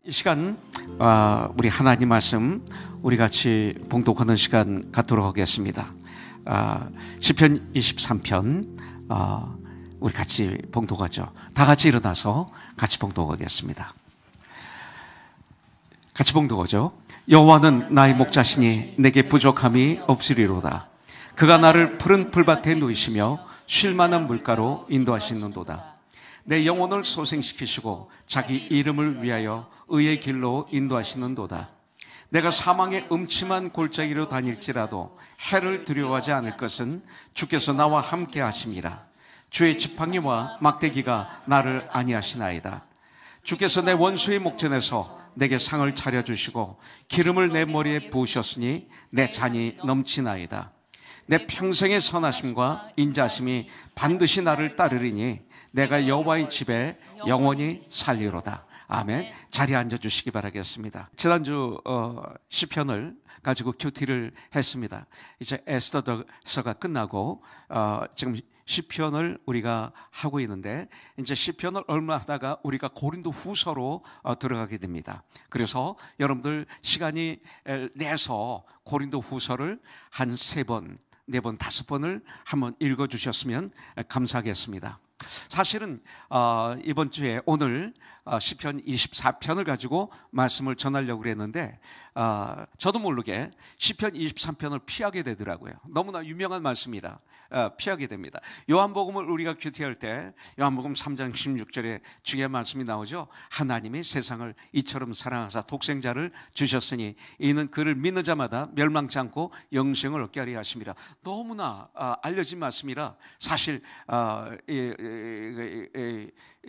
이 시간 우리 하나님 말씀 우리 같이 봉독하는 시간 갖도록 하겠습니다. 시편 23편 우리 같이 봉독하죠. 다 같이 일어나서 같이 봉독하겠습니다. 같이 봉독하죠. 여호와는 나의 목자시니 내게 부족함이 없으리로다. 그가 나를 푸른 풀밭에 누이시며 쉴 만한 물가로 인도하시는도다. 내 영혼을 소생시키시고 자기 이름을 위하여 의의 길로 인도하시는도다. 내가 사망의 음침한 골짜기로 다닐지라도 해를 두려워하지 않을 것은 주께서 나와 함께 하심이라. 주의 지팡이와 막대기가 나를 안위하시나이다. 주께서 내 원수의 목전에서 내게 상을 차려주시고 기름을 내 머리에 부으셨으니 내 잔이 넘치나이다. 내 평생의 선하심과 인자심이 반드시 나를 따르리니 내가 여호와의 집에 영원히 살리로다. 아멘. 자리에 앉아주시기 바라겠습니다. 지난주 시편을 가지고 큐티를 했습니다. 이제 에스더서가 끝나고 지금 시편을 우리가 하고 있는데, 이제 시편을 얼마 하다가 우리가 고린도 후서로 들어가게 됩니다. 그래서 여러분들 시간이 내서 고린도 후서를 한 3번, 4번, 5번을 한번 읽어주셨으면 감사하겠습니다. 사실은 이번 주에 오늘 시편 24편을 가지고 말씀을 전하려고 그랬는데 저도 모르게 시편 23편을 피하게 되더라고요. 너무나 유명한 말씀이라 피하게 됩니다. 요한복음을 우리가 큐티할 때 요한복음 3장 16절에 중요한 말씀이 나오죠. 하나님이 세상을 이처럼 사랑하사 독생자를 주셨으니 이는 그를 믿는 자마다 멸망치 않고 영생을 얻게 하려 하심이라. 너무나 알려진 말씀이라 사실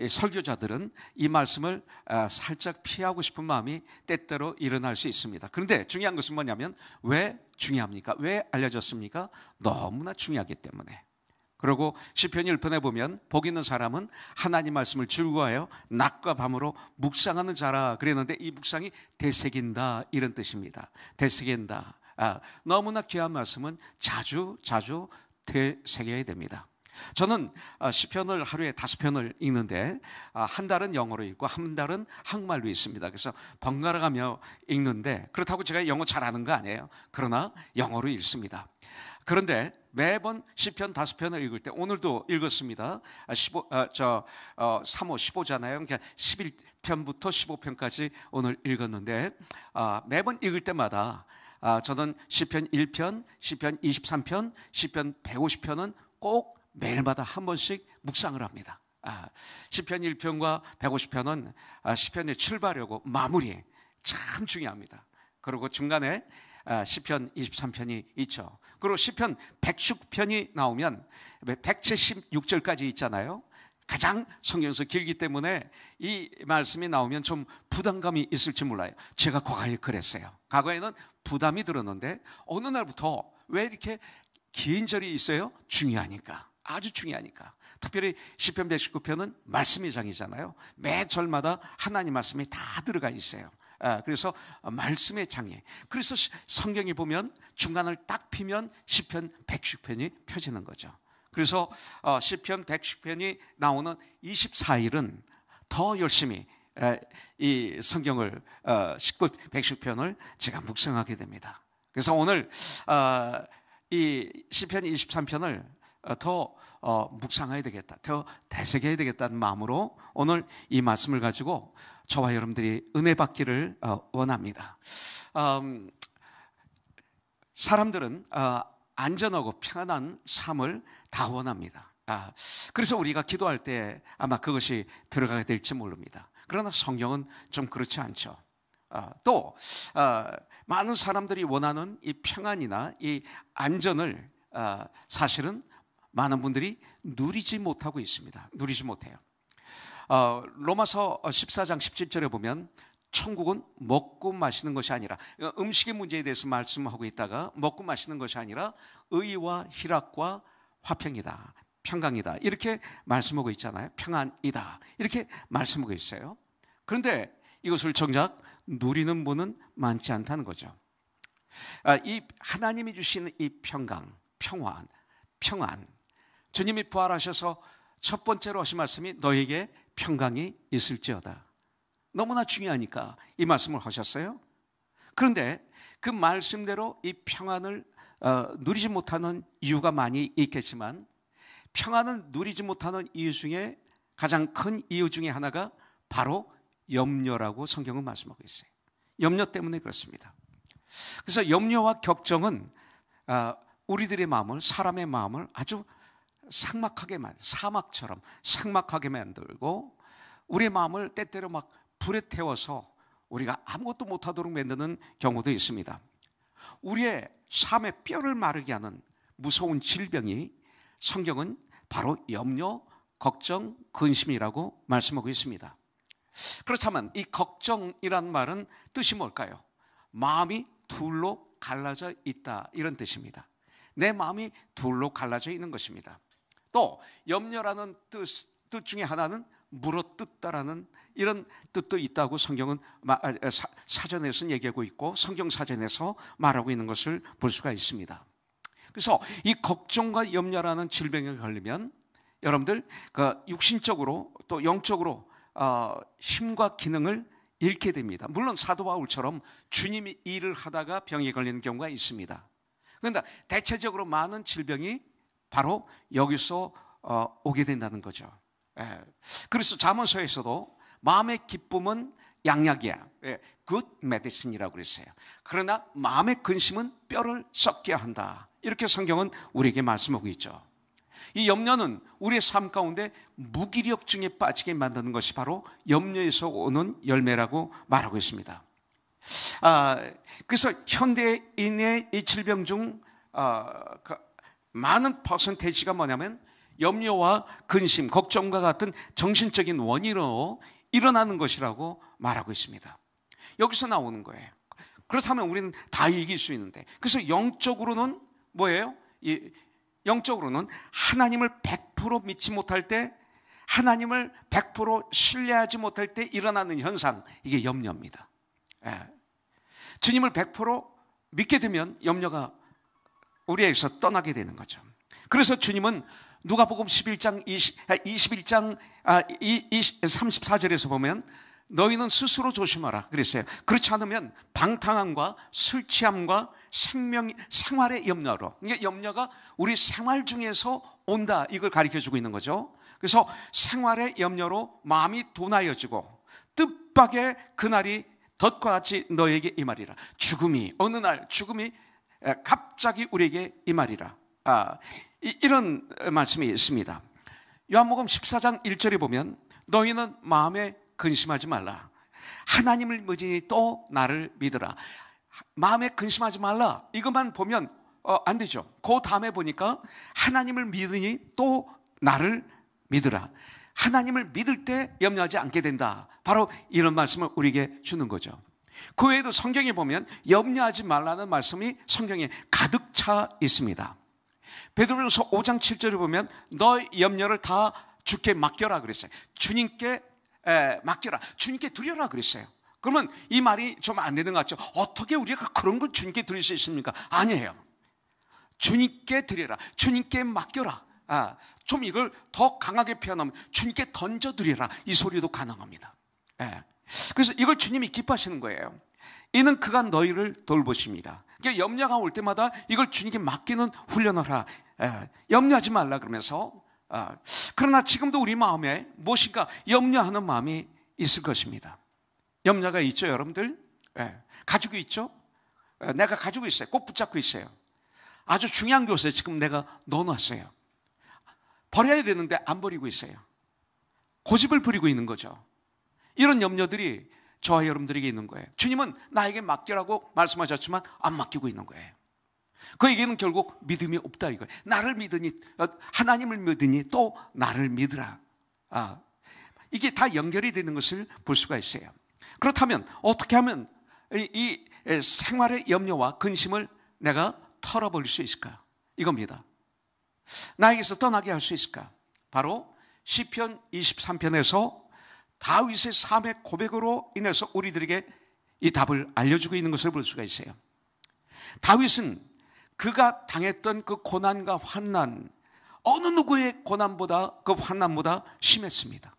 설교자들은 이 말씀을 살짝 피하고 싶은 마음이 때때로 일어날 수 있습니다. 그런데 중요한 것은 뭐냐면 왜 중요합니까? 왜 알려졌습니까? 너무나 중요하기 때문에. 그리고 시편 1편에 보면 복 있는 사람은 하나님 말씀을 즐거워하여 낮과 밤으로 묵상하는 자라 그랬는데, 이 묵상이 되새긴다 이런 뜻입니다. 되새긴다. 너무나 귀한 말씀은 자주 되새겨야 됩니다. 저는 시편을 하루에 5편을 읽는데 한 달은 영어로 읽고 한 달은 한국말로 읽습니다. 그래서 번갈아가며 읽는데, 그렇다고 제가 영어 잘하는 거 아니에요. 그러나 영어로 읽습니다. 그런데 매번 시편 5편을 읽을 때, 오늘도 읽었습니다. 3호 15잖아요. 그러니까 11편부터 15편까지 오늘 읽었는데 매번 읽을 때마다 저는 시편 1편, 시편 23편, 시편 150편은 꼭 매일마다 한 번씩 묵상을 합니다. 시편 1편과 150편은 시편의 출발하고 마무리 참 중요합니다. 그리고 중간에 시편 23편이 있죠. 그리고 시편 110편이 나오면 176절까지 있잖아요. 가장 성경에서 길기 때문에 이 말씀이 나오면 좀 부담감이 있을지 몰라요. 제가 과거에 그랬어요. 과거에는 부담이 들었는데 어느 날부터 왜 이렇게 긴 절이 있어요? 중요하니까. 아주 중요하니까. 특별히 시편 119편은 말씀의 장이잖아요. 매 절마다 하나님 말씀이 다 들어가 있어요. 그래서 말씀의 장에, 그래서 성경에 보면 중간을 딱 피면 시편 110편이 펴지는 거죠. 그래서 시편 110편이 나오는 24일은 더 열심히 이 성경을 110편을 제가 묵상하게 됩니다. 그래서 오늘 이 시편 23편을 더 묵상해야 되겠다, 더 되새겨야 되겠다는 마음으로 오늘 이 말씀을 가지고 저와 여러분들이 은혜 받기를 원합니다. 사람들은 안전하고 평안한 삶을 다 원합니다. 그래서 우리가 기도할 때 아마 그것이 들어가게 될지 모릅니다. 그러나 성경은 좀 그렇지 않죠. 또 많은 사람들이 원하는 이 평안이나 이 안전을 사실은 많은 분들이 누리지 못하고 있습니다. 누리지 못해요. 로마서 14장 17절에 보면 천국은 먹고 마시는 것이 아니라, 음식의 문제에 대해서 말씀하고 있다가 먹고 마시는 것이 아니라 의와 희락과 화평이다, 평강이다 이렇게 말씀하고 있잖아요. 평안이다 이렇게 말씀하고 있어요. 그런데 이것을 정작 누리는 분은 많지 않다는 거죠. 이 하나님이 주시는 이 평강, 평안, 주님이 부활하셔서 첫 번째로 하신 말씀이 너에게 평강이 있을지어다. 너무나 중요하니까 이 말씀을 하셨어요. 그런데 그 말씀대로 이 평안을 누리지 못하는 이유가 많이 있겠지만, 평안을 누리지 못하는 이유 중에 가장 큰 이유 중에 하나가 바로 염려라고 성경은 말씀하고 있어요. 염려 때문에 그렇습니다. 그래서 염려와 걱정은 우리들의 마음을, 사람의 마음을 아주 사막처럼 삭막하게 만들고, 우리의 마음을 때때로 막 불에 태워서 우리가 아무것도 못하도록 만드는 경우도 있습니다. 우리의 삶의 뼈를 마르게 하는 무서운 질병이 성경은 바로 염려, 걱정, 근심이라고 말씀하고 있습니다. 그렇다면 이 걱정이란 말은 뜻이 뭘까요? 마음이 둘로 갈라져 있다, 이런 뜻입니다. 내 마음이 둘로 갈라져 있는 것입니다. 또 염려라는 뜻 중에 하나는 물어뜯다라는 이런 뜻도 있다고 성경은 사전에서는 얘기하고 있고, 성경 사전에서 말하고 있는 것을 볼 수가 있습니다. 그래서 이 걱정과 염려라는 질병에 걸리면 여러분들 그 육신적으로 또 영적으로 힘과 기능을 잃게 됩니다. 물론 사도 바울처럼 주님이 일을 하다가 병에 걸리는 경우가 있습니다. 그런데 대체적으로 많은 질병이 바로 여기서 오게 된다는 거죠. 그래서 잠언서에서도 마음의 기쁨은 양약이야, good medicine이라고 그랬어요. 그러나 마음의 근심은 뼈를 썩게 한다, 이렇게 성경은 우리에게 말씀하고 있죠. 이 염려는 우리의 삶 가운데 무기력증에 빠지게 만드는 것이 바로 염려에서 오는 열매라고 말하고 있습니다. 그래서 현대인의 이 질병 중 많은 퍼센테이지가 뭐냐면 염려와 근심, 걱정과 같은 정신적인 원인으로 일어나는 것이라고 말하고 있습니다. 여기서 나오는 거예요. 그렇다면 우리는 다 이길 수 있는데, 그래서 영적으로는 뭐예요? 영적으로는 하나님을 100% 믿지 못할 때, 하나님을 100% 신뢰하지 못할 때 일어나는 현상, 이게 염려입니다. 주님을 100% 믿게 되면 염려가 우리에게서 떠나게 되는 거죠. 그래서 주님은 누가복음 11장 34절에서 보면 너희는 스스로 조심하라 그랬어요. 그렇지 않으면 방탕함과 술 취함과 생활의 염려로, 그러니까 염려가 우리 생활 중에서 온다, 이걸 가르쳐주고 있는 거죠. 그래서 생활의 염려로 마음이 둔하여지고 뜻밖의 그날이 덫과 같이 너에게 임하리라. 어느 날 죽음이 갑자기 우리에게 임하리라. 이런 말씀이 있습니다. 요한복음 14장 1절에 보면 너희는 마음에 근심하지 말라. 하나님을 믿으니 또 나를 믿으라. 마음에 근심하지 말라, 이것만 보면 안 되죠. 그 다음에 보니까 하나님을 믿으니 또 나를 믿으라. 하나님을 믿을 때 염려하지 않게 된다, 바로 이런 말씀을 우리에게 주는 거죠. 그 외에도 성경에 보면 염려하지 말라는 말씀이 성경에 가득 차 있습니다. 베드로전서 5장 7절에 보면 너 염려를 다 주께 맡겨라 그랬어요. 주님께 맡겨라, 주님께 드려라 그랬어요. 그러면 이 말이 좀 안 되는 것 같죠? 어떻게 우리가 그런 걸 주님께 드릴 수 있습니까? 아니에요. 주님께 드려라, 주님께 맡겨라. 좀 이걸 더 강하게 표현하면 주님께 던져드리라, 이 소리도 가능합니다. 그래서 이걸 주님이 기뻐하시는 거예요. 이는 그가 너희를 돌보십니다. 그러니까 염려가 올 때마다 이걸 주님께 맡기는 훈련을 하라. 염려하지 말라 그러면서, 그러나 지금도 우리 마음에 무엇인가 염려하는 마음이 있을 것입니다. 염려가 있죠, 여러분들? 가지고 있죠? 내가 가지고 있어요. 꼭 붙잡고 있어요. 아주 중요한 것을 지금 내가 넣어놨어요. 버려야 되는데 안 버리고 있어요. 고집을 부리고 있는 거죠. 이런 염려들이 저와 여러분들에게 있는 거예요. 주님은 나에게 맡기라고 말씀하셨지만 안 맡기고 있는 거예요. 그에게는 결국 믿음이 없다 이거예요. 나를 믿으니, 하나님을 믿으니 또 나를 믿으라. 이게 다 연결이 되는 것을 볼 수가 있어요. 그렇다면 어떻게 하면 이 생활의 염려와 근심을 내가 털어버릴 수 있을까? 이겁니다. 나에게서 떠나게 할 수 있을까? 바로 시편 23편에서 다윗의 삶의 고백으로 인해서 우리들에게 이 답을 알려주고 있는 것을 볼 수가 있어요. 다윗은 그가 당했던 그 고난과 환난, 어느 누구의 고난보다, 그 환난보다 심했습니다.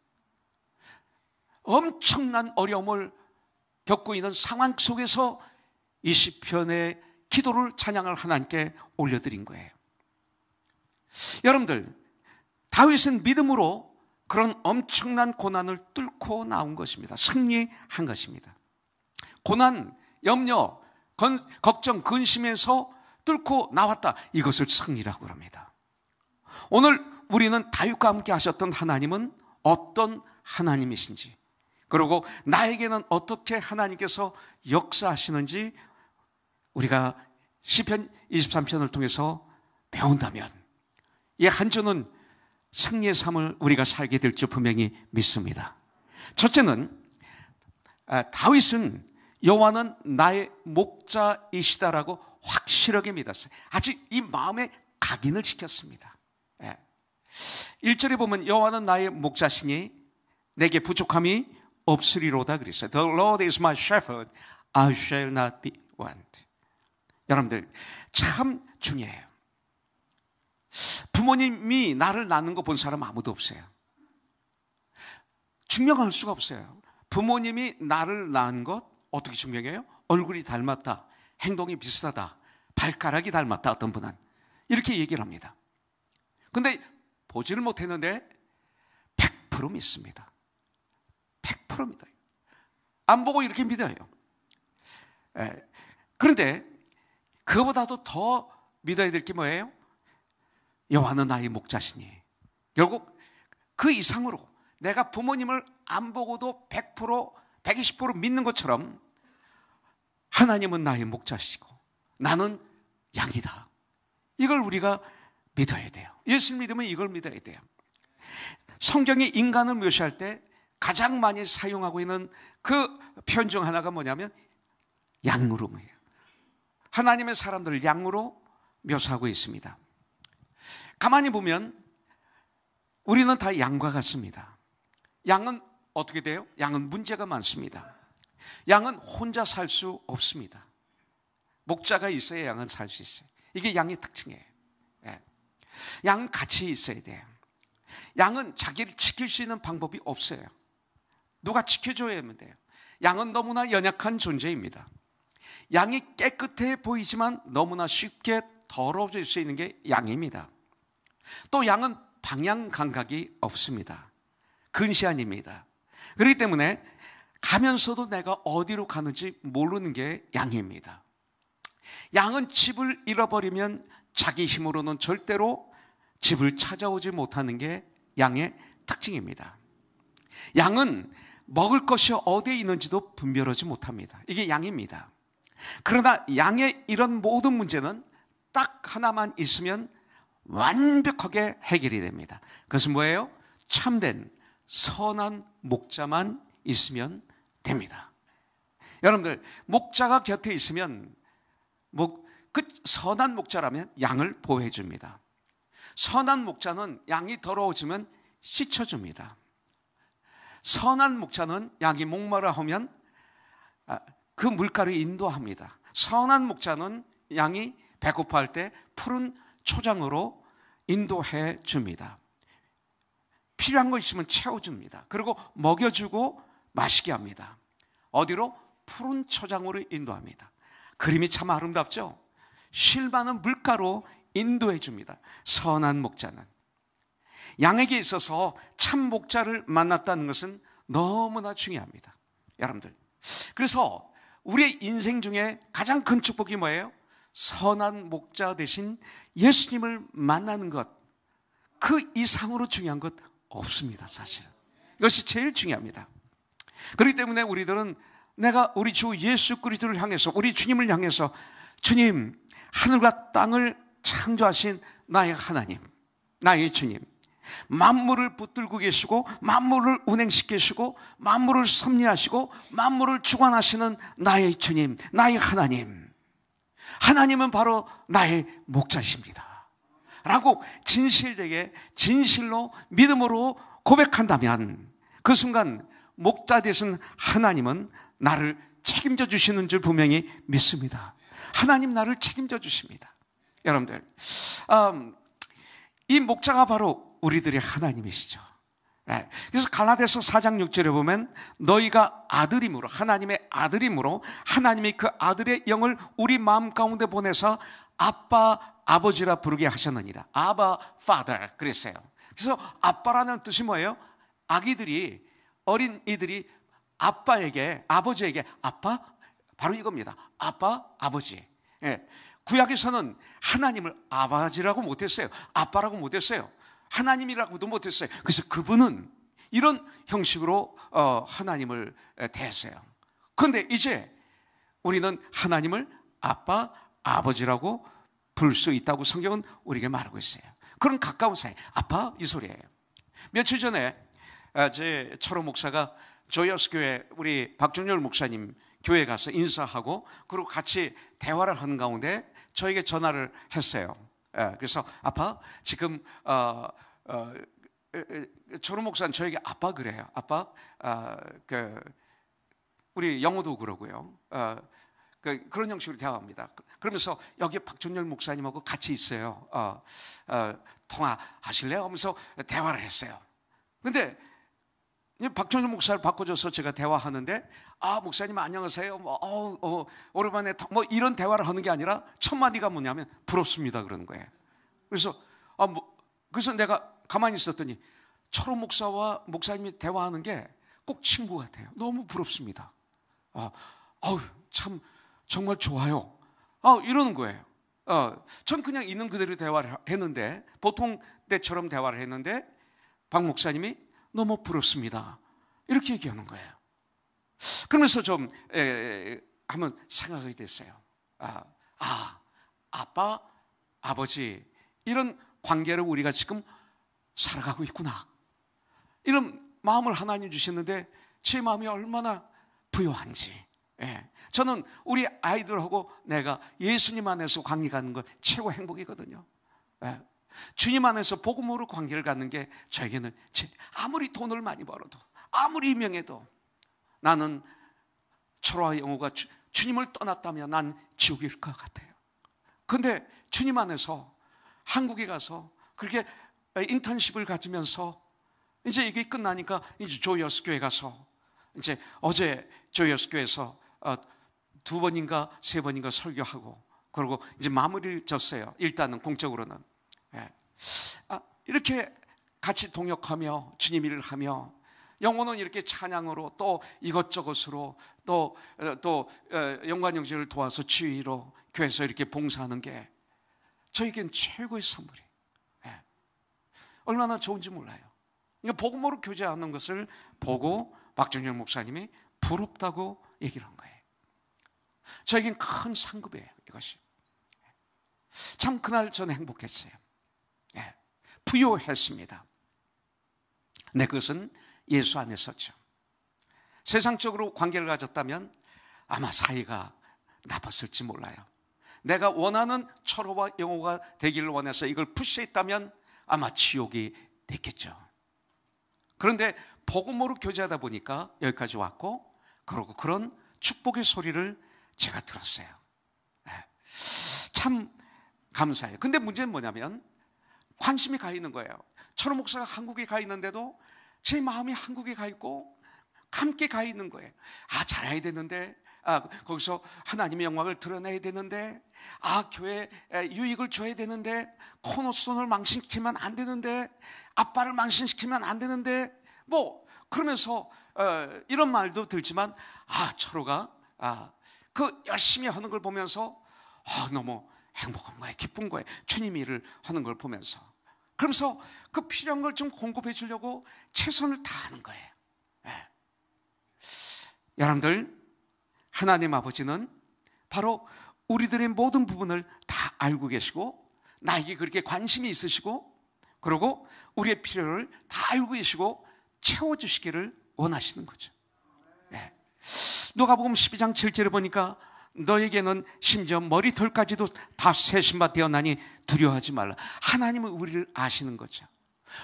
엄청난 어려움을 겪고 있는 상황 속에서 이 시편의 기도를, 찬양을 하나님께 올려드린 거예요. 여러분들, 다윗은 믿음으로 그런 엄청난 고난을 뚫고 나온 것입니다. 승리한 것입니다. 고난, 염려, 걱정, 근심에서 뚫고 나왔다. 이것을 승리라고 합니다. 오늘 우리는 다윗과 함께 하셨던 하나님은 어떤 하나님이신지, 그리고 나에게는 어떻게 하나님께서 역사하시는지 우리가 시편 23편을 통해서 배운다면 이 한 주는 승리의 삶을 우리가 살게 될 줄 분명히 믿습니다. 첫째는 다윗은 여호와는 나의 목자이시다라고 확실하게 믿었어요. 아직 이 마음에 각인을 시켰습니다. 1절에 보면 여호와는 나의 목자시니 내게 부족함이 없으리로다 그랬어요. The Lord is my shepherd, I shall not be want. 여러분들, 참 중요해요. 부모님이 나를 낳는 거 본 사람 아무도 없어요. 증명할 수가 없어요. 부모님이 나를 낳은 것 어떻게 증명해요? 얼굴이 닮았다, 행동이 비슷하다, 발가락이 닮았다, 어떤 분은 이렇게 얘기를 합니다. 근데 보지를 못했는데 100% 믿습니다. 100% 믿어요. 안 보고 이렇게 믿어요. 그런데 그거보다도 더 믿어야 될 게 뭐예요? 여호와는 나의 목자시니. 결국 그 이상으로 내가 부모님을 안 보고도 100%, 120% 믿는 것처럼 하나님은 나의 목자시고 나는 양이다. 이걸 우리가 믿어야 돼요. 예수를 믿으면 이걸 믿어야 돼요. 성경이 인간을 묘사할 때 가장 많이 사용하고 있는 그 표현 중 하나가 뭐냐면 양으로예요. 하나님의 사람들을 양으로 묘사하고 있습니다. 가만히 보면 우리는 다 양과 같습니다. 양은 어떻게 돼요? 양은 문제가 많습니다. 양은 혼자 살 수 없습니다. 목자가 있어야 양은 살 수 있어요. 이게 양의 특징이에요. 양은 같이 있어야 돼요. 양은 자기를 지킬 수 있는 방법이 없어요. 누가 지켜줘야 하면 돼요. 양은 너무나 연약한 존재입니다. 양이 깨끗해 보이지만 너무나 쉽게 더러워질 수 있는 게 양입니다. 또 양은 방향 감각이 없습니다. 근시안입니다. 그렇기 때문에 가면서도 내가 어디로 가는지 모르는 게 양입니다. 양은 집을 잃어버리면 자기 힘으로는 절대로 집을 찾아오지 못하는 게 양의 특징입니다. 양은 먹을 것이 어디에 있는지도 분별하지 못합니다. 이게 양입니다. 그러나 양의 이런 모든 문제는 딱 하나만 있으면 완벽하게 해결이 됩니다. 그것은 뭐예요? 참된 선한 목자만 있으면 됩니다. 여러분들, 목자가 곁에 있으면 그 선한 목자라면 양을 보호해 줍니다. 선한 목자는 양이 더러워지면 씻어줍니다. 선한 목자는 양이 목마르 하면 그 물가를 인도합니다. 선한 목자는 양이 배고파할 때 푸른 초장으로 인도해 줍니다. 필요한 거 있으면 채워줍니다. 그리고 먹여주고 마시게 합니다. 어디로? 푸른 초장으로 인도합니다. 그림이 참 아름답죠? 실 많은 물가로 인도해 줍니다. 선한 목자는. 양에게 있어서 참 목자를 만났다는 것은 너무나 중요합니다. 여러분들, 그래서 우리의 인생 중에 가장 큰 축복이 뭐예요? 선한 목자 대신 예수님을 만나는 것, 그 이상으로 중요한 것 없습니다. 사실은 이것이 제일 중요합니다. 그렇기 때문에 우리들은 내가 우리 주 예수 그리스도를 향해서, 우리 주님을 향해서, 주님, 하늘과 땅을 창조하신 나의 하나님, 나의 주님, 만물을 붙들고 계시고 만물을 운행시키시고 만물을 섭리하시고 만물을 주관하시는 나의 주님, 나의 하나님, 하나님은 바로 나의 목자이십니다 라고 진실되게, 진실로, 믿음으로 고백한다면 그 순간 목자 되신 하나님은 나를 책임져 주시는 줄 분명히 믿습니다. 하나님 나를 책임져 주십니다. 여러분들, 이 목자가 바로 우리들의 하나님이시죠. 예. 그래서 갈라디아서 4장 6절에 보면 너희가 아들임으로, 하나님의 아들임으로 하나님이 그 아들의 영을 우리 마음 가운데 보내서 아빠, 아버지라 부르게 하셨느니라. 아바, father 그랬어요. 그래서 아빠라는 뜻이 뭐예요? 아기들이, 어린 이들이 아빠에게, 아버지에게 아빠, 바로 이겁니다. 아빠, 아버지. 예. 구약에서는 하나님을 아버지라고 못했어요. 아빠라고 못했어요. 하나님이라고도 못했어요. 그래서 그분은 이런 형식으로 하나님을 대했어요. 그런데 이제 우리는 하나님을 아빠, 아버지라고 부를 수 있다고 성경은 우리에게 말하고 있어요. 그런 가까운 사이, 아빠 이 소리예요. 며칠 전에 제 철호 목사가 조이어스 교회 우리 박종열 목사님 교회에 가서 인사하고 그리고 같이 대화를 하는 가운데 저에게 전화를 했어요. 그래서 아빠 지금 초로 목사는 저에게 아빠 그래요. 아빠 우리 영어도 그러고요. 그런 형식으로 대화합니다. 그러면서 여기 박종열 목사님하고 같이 있어요. 통화하실래요? 하면서 대화를 했어요. 근데 박종열 목사를 바꿔줘서 제가 대화하는데 목사님 안녕하세요. 오랜만에 이런 대화를 하는 게 아니라 첫 마디가 뭐냐면 부럽습니다 그러는 거예요. 그래서 그래서 내가 가만히 있었더니 철호 목사와 목사님이 대화하는 게 꼭 친구 같아요. 너무 부럽습니다. 참 정말 좋아요. 이러는 거예요. 전 그냥 있는 그대로 대화를 했는데 보통 때처럼 대화를 했는데 박 목사님이 너무 부럽습니다. 이렇게 얘기하는 거예요. 그러면서 좀 한번 생각이 됐어요. 아빠, 아버지 이런 관계를 우리가 지금 살아가고 있구나. 이런 마음을 하나님 주셨는데 제 마음이 얼마나 부요한지. 저는 우리 아이들하고 내가 예수님 안에서 관계 갖는 거 최고 행복이거든요. 주님 안에서 복음으로 관계를 갖는 게 저에게는 아무리 돈을 많이 벌어도 아무리 유명해도 나는 철호와 영호가 주님을 떠났다면 난 지옥일 것 같아요. 그런데 주님 안에서 한국에 가서 그렇게 인턴십을 가지면서 이제 이게 끝나니까 이제 조이어스 교회 가서 이제 어제 조이어스 교회에서 2번인가 3번인가 설교하고 그리고 이제 마무리를 졌어요. 일단은 공적으로는. 이렇게 같이 동역하며 주님 일을 하며 영혼은 이렇게 찬양으로 또 이것저것으로 또 영관영제를 도와서 지휘로 교회에서 이렇게 봉사하는 게 저에겐 최고의 선물이에요. 얼마나 좋은지 몰라요. 그러니까 복음으로 교제하는 것을 보고 박정열 목사님이 부럽다고 얘기를 한 거예요. 저에겐 큰 상급이에요, 이것이. 참 그날 저는 행복했어요. 부요했습니다. 네, 그것은 예수 안에서죠. 세상적으로 관계를 가졌다면 아마 사이가 나빴을지 몰라요. 내가 원하는 철호와 영호가 되기를 원해서 이걸 푸시했다면 아마 지옥이 됐겠죠. 그런데 복음으로 교제하다 보니까 여기까지 왔고 그리고 그런 축복의 소리를 제가 들었어요. 참 감사해요. 근데 문제는 뭐냐면 관심이 가 있는 거예요. 철호 목사가 한국에 가 있는데도 제 마음이 한국에 가 있고 함께 가 있는 거예요. 잘해야 되는데 거기서 하나님의 영광을 드러내야 되는데 교회에 유익을 줘야 되는데 코너스톤을 망신시키면 안 되는데 아빠를 망신시키면 안 되는데 그러면서 이런 말도 들지만 철호가 그 열심히 하는 걸 보면서 너무 행복한 거예요. 기쁜 거예요. 주님 일을 하는 걸 보면서. 그러면서 그 필요한 걸 좀 공급해 주려고 최선을 다하는 거예요. 여러분들, 하나님 아버지는 바로 우리들의 모든 부분을 다 알고 계시고 나에게 그렇게 관심이 있으시고 그리고 우리의 필요를 다 알고 계시고 채워주시기를 원하시는 거죠. 누가복음 12장 7절에 보니까 너에게는 심지어 머리털까지도 다 세신바 되었나니 두려워하지 말라. 하나님은 우리를 아시는 거죠.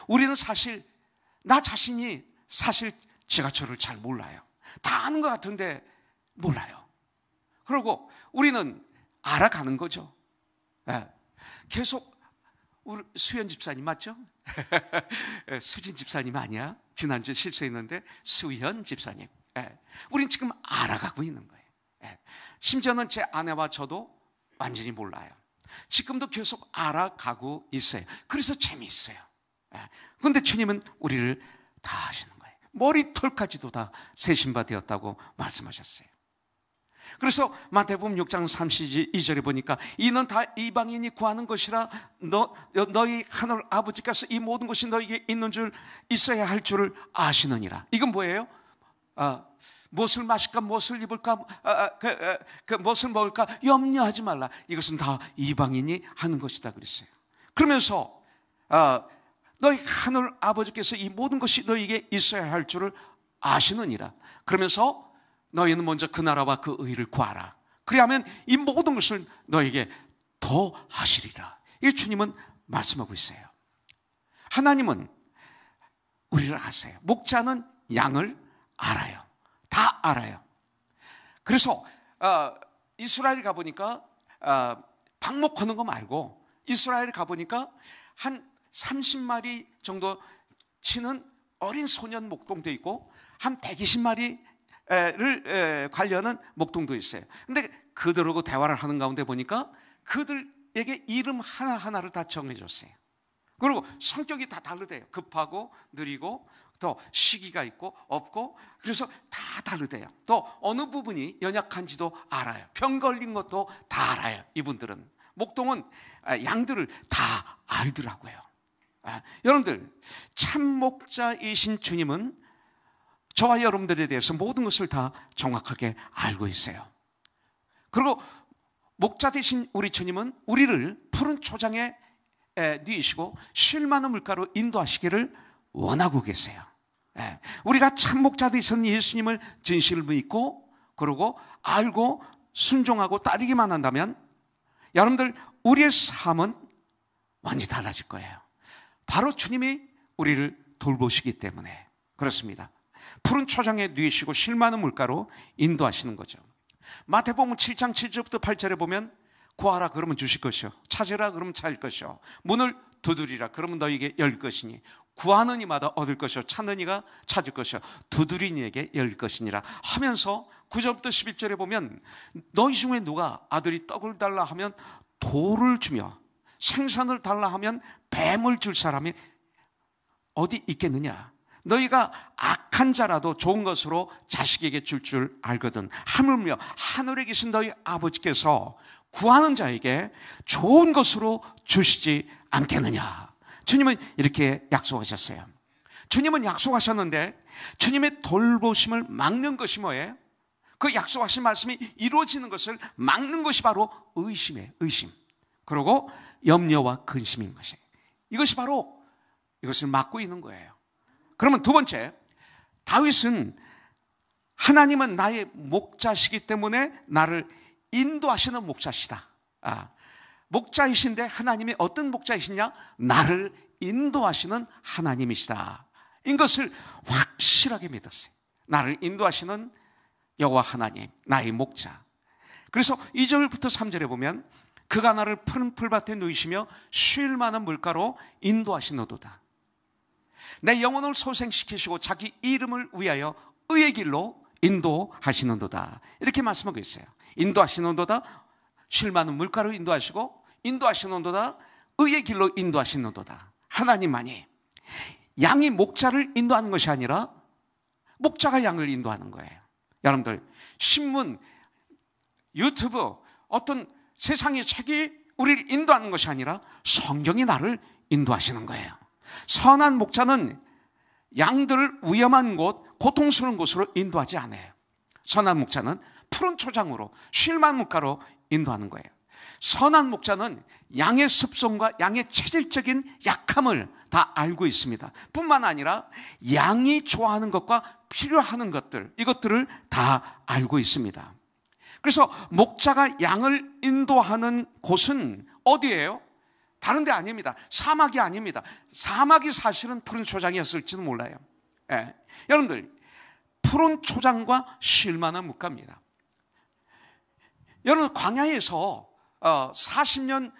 우리는 사실 나 자신이 사실 제가 저를 잘 몰라요. 다 아는 것 같은데 몰라요. 그리고 우리는 알아가는 거죠. 계속 우리 수연 집사님 맞죠? 수진 집사님 아니야? 지난주에 실수했는데 수현 집사님. 우린 지금 알아가고 있는 거예요. 심지어는 제 아내와 저도 완전히 몰라요. 지금도 계속 알아가고 있어요. 그래서 재미있어요. 그런데 주님은 우리를 다 하시는 거예요. 머리털까지도 다 세신 바 되었다고 말씀하셨어요. 그래서 마태복음 6장 32절에 보니까 이는 다 이방인이 구하는 것이라 너희 하늘 아버지께서 이 모든 것이 너희에게 있는 줄 있어야 할 줄을 아시느니라. 이건 뭐예요? 무엇을 마실까, 무엇을 입을까, 무엇을 먹을까 염려하지 말라. 이것은 다 이방인이 하는 것이다 그랬어요. 그러면서 너희 하늘 아버지께서 이 모든 것이 너희에게 있어야 할 줄을 아시느니라. 그러면서 너희는 먼저 그 나라와 그 의를 구하라. 그리하면 이 모든 것을 너희에게 더 하시리라. 이 주님은 말씀하고 있어요. 하나님은 우리를 아세요. 목자는 양을 알아요. 다 알아요. 그래서 이스라엘 가보니까 방목하는 거 말고 이스라엘 가보니까 한 30마리 정도 치는 어린 소년 목동도 있고 한 120마리를 관리하는 목동도 있어요. 근데 그들하고 대화를 하는 가운데 보니까 그들에게 이름 하나하나를 다 정해줬어요. 그리고 성격이 다 다르대요. 급하고 느리고 또 시기가 있고 없고, 그래서 다 다르대요. 또 어느 부분이 연약한지도 알아요. 병 걸린 것도 다 알아요. 이분들은 목동은 양들을 다 알더라고요. 여러분들, 참 목자이신 주님은 저와 여러분들에 대해서 모든 것을 다 정확하게 알고 있어요. 그리고 목자 되신 우리 주님은 우리를 푸른 초장에 누이시고 쉴 만한 물가로 인도하시기를 원하고 계세요. 우리가 참 목자 되신 예수님을 진실을 믿고 그리고 알고 순종하고 따르기만 한다면 여러분들, 우리의 삶은 완전히 달라질 거예요. 바로 주님이 우리를 돌보시기 때문에 그렇습니다. 푸른 초장에 누이시고 쉴 만한 물가로 인도하시는 거죠. 마태복음 7장 7절부터 8절에 보면 구하라 그러면 주실 것이요, 찾으라 그러면 찾을 것이요, 문을 두드리라 그러면 너희에게 열릴 것이니 구하는 이마다 얻을 것이요, 찾는 이가 찾을 것이요, 두드리는 이에게 열릴 것이니라 하면서 9절부터 11절에 보면 너희 중에 누가 아들이 떡을 달라 하면 돌을 주며 생선을 달라 하면 뱀을 줄 사람이 어디 있겠느냐. 너희가 악한 자라도 좋은 것으로 자식에게 줄 알거든. 하물며 하늘에 계신 너희 아버지께서 구하는 자에게 좋은 것으로 주시지 않겠느냐. 주님은 이렇게 약속하셨어요. 주님은 약속하셨는데 주님의 돌보심을 막는 것이 뭐예요? 그 약속하신 말씀이 이루어지는 것을 막는 것이 바로 의심이에요. 의심. 그리고 염려와 근심인 것이에요. 이것이 바로 이것을 막고 있는 거예요. 그러면 두 번째, 다윗은 하나님은 나의 목자시기 때문에 나를 인도하시는 목자시다. 목자이신데 하나님이 어떤 목자이시냐? 나를 인도하시는 하나님이시다. 이것을 확실하게 믿었어요. 나를 인도하시는 여호와 하나님, 나의 목자. 그래서 2절부터 3절에 보면 그가 나를 푸른 풀밭에 누이시며 쉴 만한 물가로 인도하시노도다. 내 영혼을 소생시키시고 자기 이름을 위하여 의의 길로 인도하시는도다. 이렇게 말씀하고 있어요. 인도하시는도다, 쉴 만한 물가로 인도하시고 인도하시는도다, 의의 길로 인도하시는도다. 하나님만이. 양이 목자를 인도하는 것이 아니라 목자가 양을 인도하는 거예요. 여러분들, 신문, 유튜브, 어떤 세상의 책이 우리를 인도하는 것이 아니라 성경이 나를 인도하시는 거예요. 선한 목자는 양들을 위험한 곳, 고통스러운 곳으로 인도하지 않아요. 선한 목자는 푸른 초장으로 쉴 만한 물가로 인도하는 거예요. 선한 목자는 양의 습성과 양의 체질적인 약함을 다 알고 있습니다. 뿐만 아니라 양이 좋아하는 것과 필요하는 것들, 이것들을 다 알고 있습니다. 그래서 목자가 양을 인도하는 곳은 어디예요? 다른 데 아닙니다. 사막이 아닙니다. 사막이 사실은 푸른 초장이었을지도 몰라요. 여러분들, 푸른 초장과 쉴 만한 물가입니다. 여러분, 광야에서 40년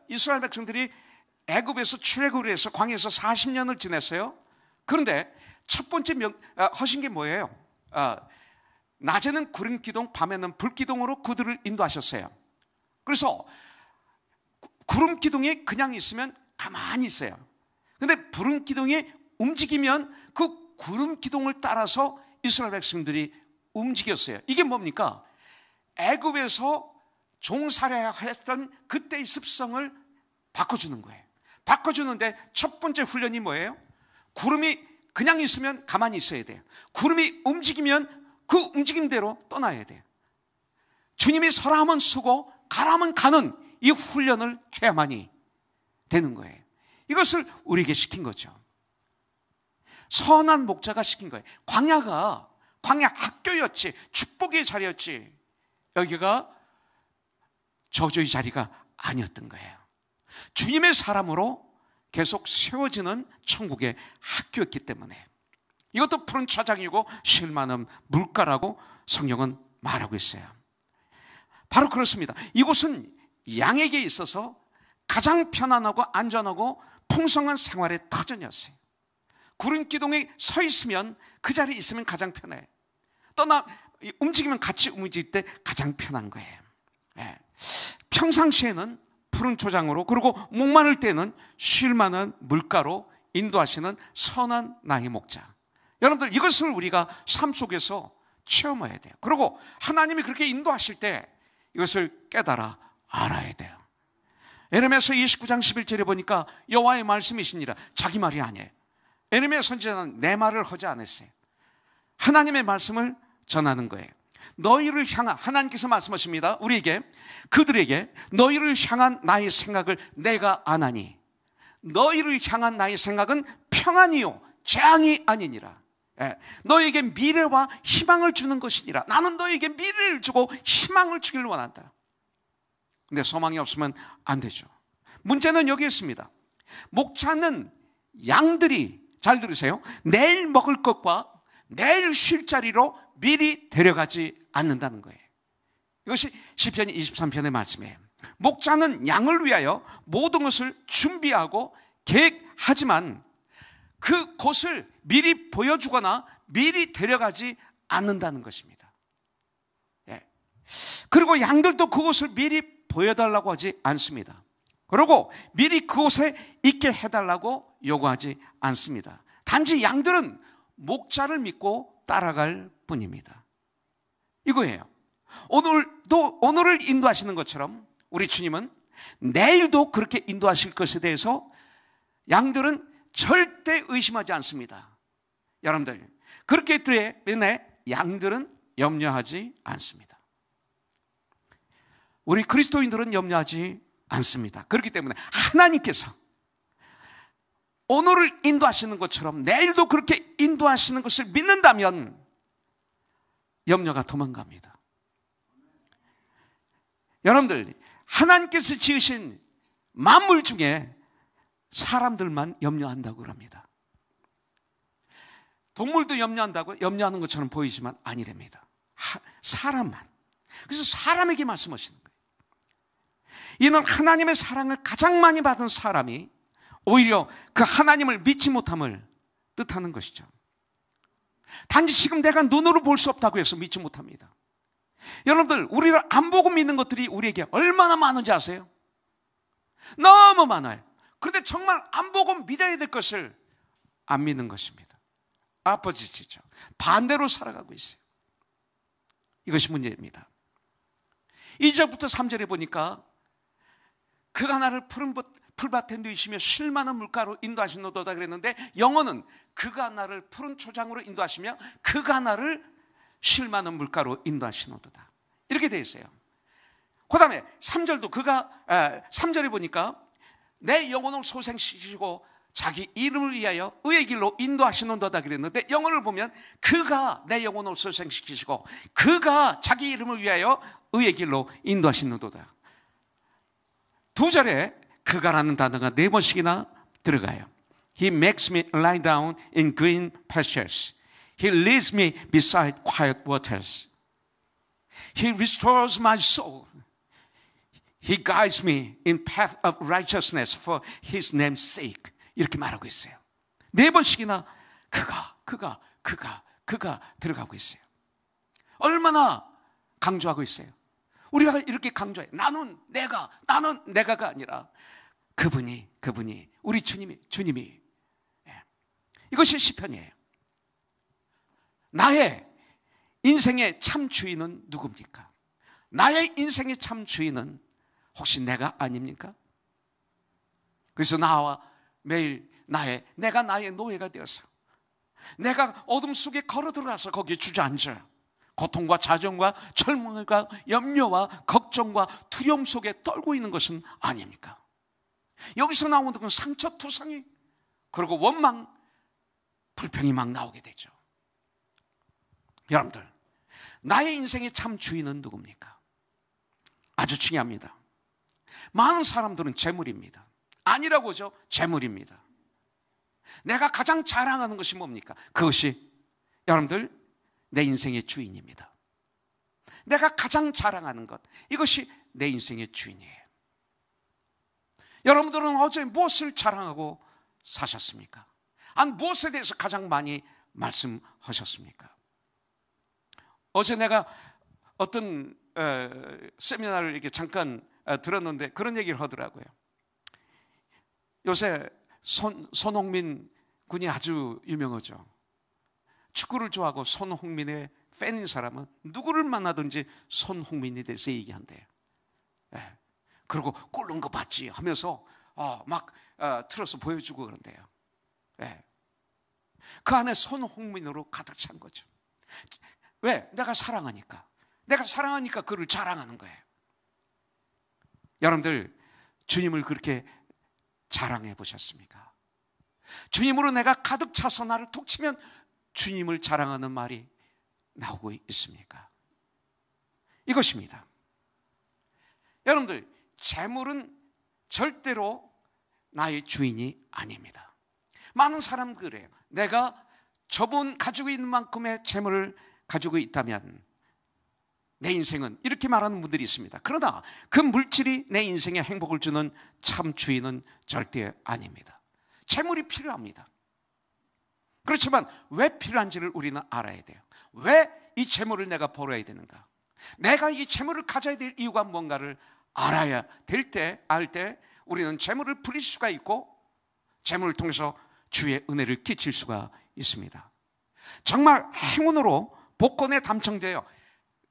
이스라엘 백성들이 애굽에서 출애굽을 해서 광야에서 40년을 지냈어요. 그런데 첫 번째 하신 게 뭐예요? 낮에는 구름기둥, 밤에는 불기둥으로 그들을 인도하셨어요. 그래서 구름기둥이 그냥 있으면 가만히 있어요. 근데 구름기둥이 움직이면 그 구름기둥을 따라서 이스라엘 백성들이 움직였어요. 이게 뭡니까? 애굽에서 종살이했던 그때의 습성을 바꿔주는 거예요. 바꿔주는데 첫 번째 훈련이 뭐예요? 구름이 그냥 있으면 가만히 있어야 돼요. 구름이 움직이면 그 움직임대로 떠나야 돼요. 주님이 서라 하면 서고 가라 하면 가는 이 훈련을 해야만이 되는 거예요. 이것을 우리에게 시킨 거죠. 선한 목자가 시킨 거예요. 광야 학교였지, 축복의 자리였지, 여기가 저주의 자리가 아니었던 거예요. 주님의 사람으로 계속 세워지는 천국의 학교였기 때문에 이것도 푸른 초장이고 쉴 만한 물가라고 성경은 말하고 있어요. 바로 그렇습니다. 이곳은 양에게 있어서 가장 편안하고 안전하고 풍성한 생활의 터전이었어요. 구름기둥에 서 있으면 그 자리에 있으면 가장 편해요. 움직이면 같이 움직일 때 가장 편한 거예요. 평상시에는 푸른 초장으로, 그리고 목마를 때는 쉴 만한 물가로 인도하시는 선한 나의 목자. 여러분들, 이것을 우리가 삶 속에서 체험해야 돼요. 그리고 하나님이 그렇게 인도하실 때 이것을 깨달아 알아야 돼요. 예레미야서 29장 11절에 보니까 여호와의 말씀이시니라. 자기 말이 아니에요. 예레미야 선지자는 내 말을 하지 않았어요. 하나님의 말씀을 전하는 거예요. 너희를 향한, 하나님께서 말씀하십니다. 우리에게, 그들에게 너희를 향한 나의 생각을 내가 아나니 너희를 향한 나의 생각은 평안이요 재앙이 아니니라. 너희에게 미래와 희망을 주는 것이니라. 나는 너희에게 미래를 주고 희망을 주기를 원한다. 근데 소망이 없으면 안 되죠. 문제는 여기 있습니다. 목자는 양들이, 잘 들으세요, 내일 먹을 것과 내일 쉴 자리로 미리 데려가지 않는다는 거예요. 이것이 시편 23편의 말씀이에요. 목자는 양을 위하여 모든 것을 준비하고 계획하지만 그곳을 미리 보여주거나 미리 데려가지 않는다는 것입니다. 그리고 양들도 그곳을 미리 보여달라고 하지 않습니다. 그리고 미리 그곳에 있게 해달라고 요구하지 않습니다. 단지 양들은 목자를 믿고 따라갈 뿐입니다. 이거예요. 오늘을 인도하시는 것처럼 우리 주님은 내일도 그렇게 인도하실 것에 대해서 양들은 절대 의심하지 않습니다. 여러분들, 그렇기 때문에 양들은 염려하지 않습니다. 우리 그리스도인들은 염려하지 않습니다. 그렇기 때문에 하나님께서 오늘을 인도하시는 것처럼 내일도 그렇게 인도하시는 것을 믿는다면 염려가 도망갑니다. 여러분들, 하나님께서 지으신 만물 중에 사람들만 염려한다고 합니다. 동물도 염려하는 것처럼 보이지만 아니랍니다. 사람만. 그래서 사람에게 말씀하시는 거예요. 이는 하나님의 사랑을 가장 많이 받은 사람이 오히려 그 하나님을 믿지 못함을 뜻하는 것이죠. 단지 지금 내가 눈으로 볼 수 없다고 해서 믿지 못합니다. 여러분들, 우리를 안 보고 믿는 것들이 우리에게 얼마나 많은지 아세요? 너무 많아요. 그런데 정말 안 보고 믿어야 될 것을 안 믿는 것입니다. 아퍼지죠. 반대로 살아가고 있어요. 이것이 문제입니다. 2절부터 3절에 보니까 그가 나를 푸른 풀밭에 누이시며 쉴 만한 물가로 인도하시노도다 그랬는데, 영어는 그가 나를 푸른 초장으로 인도하시며 그가 나를 쉴 만한 물가로 인도하시노도다, 이렇게 되어 있어요. 그 다음에 3절도 3절에 보니까 내 영혼을 소생시키시고 자기 이름을 위하여 의의 길로 인도하시노도다 그랬는데, 영어를 보면 그가 내 영혼을 소생시키시고 그가 자기 이름을 위하여 의의 길로 인도하시노도다. 2절에 그가라는 단어가 4번씩이나 들어가요. He makes me lie down in green pastures. He leads me beside quiet waters. He restores my soul. He guides me in path of righteousness for His name's sake. 이렇게 말하고 있어요. 4번씩이나 그가 들어가고 있어요. 얼마나 강조하고 있어요. 우리가 이렇게 강조해요. 나는 내가가 아니라 그분이 우리 주님이. 이것이 시편이에요. 나의 인생의 참 주인은 누굽니까? 나의 인생의 참 주인은 혹시 내가 아닙니까? 그래서 매일 내가 나의 노예가 되어서 내가 어둠 속에 걸어 들어가서 거기에 주저앉아 고통과 자정과 절망과 염려와 걱정과 두려움 속에 떨고 있는 것은 아닙니까? 여기서 나오는 건 상처 투성이, 그리고 원망, 불평이 막 나오게 되죠. 여러분들, 나의 인생의 참 주인은 누굽니까? 아주 중요합니다. 많은 사람들은 재물입니다. 아니라고죠. 재물입니다. 내가 가장 자랑하는 것이 뭡니까? 그것이 여러분들 내 인생의 주인입니다. 내가 가장 자랑하는 것, 이것이 내 인생의 주인이에요. 여러분들은 어제 무엇을 자랑하고 사셨습니까? 무엇에 대해서 가장 많이 말씀하셨습니까? 어제 내가 어떤 세미나를 이렇게 잠깐 들었는데 그런 얘기를 하더라고요. 요새 손흥민 군이 아주 유명하죠. 축구를 좋아하고 손흥민의 팬인 사람은 누구를 만나든지 손흥민에 대해서 얘기한대요. 그리고 골 넣은 거 봤지 하면서 막 틀어서 보여주고 그런대요. 그 안에 손흥민으로 가득 찬 거죠. 왜? 내가 사랑하니까 그를 자랑하는 거예요. 여러분들, 주님을 그렇게 자랑해 보셨습니까? 주님으로 내가 가득 차서 나를 톡 치면 주님을 자랑하는 말이 나오고 있습니까? 이것입니다. 여러분들, 재물은 절대로 나의 주인이 아닙니다. 많은 사람들이 그래요. 내가 저분 가지고 있는 만큼의 재물을 가지고 있다면 내 인생은, 이렇게 말하는 분들이 있습니다. 그러나 그 물질이 내 인생에 행복을 주는 참 주인은 절대 아닙니다. 재물이 필요합니다. 그렇지만 왜 필요한지를 우리는 알아야 돼요. 왜 이 재물을 내가 벌어야 되는가? 내가 이 재물을 가져야 될 이유가 뭔가를 알아야 될 때, 우리는 재물을 부릴 수가 있고 재물을 통해서 주의 은혜를 끼칠 수가 있습니다. 정말 행운으로 복권에 당첨되어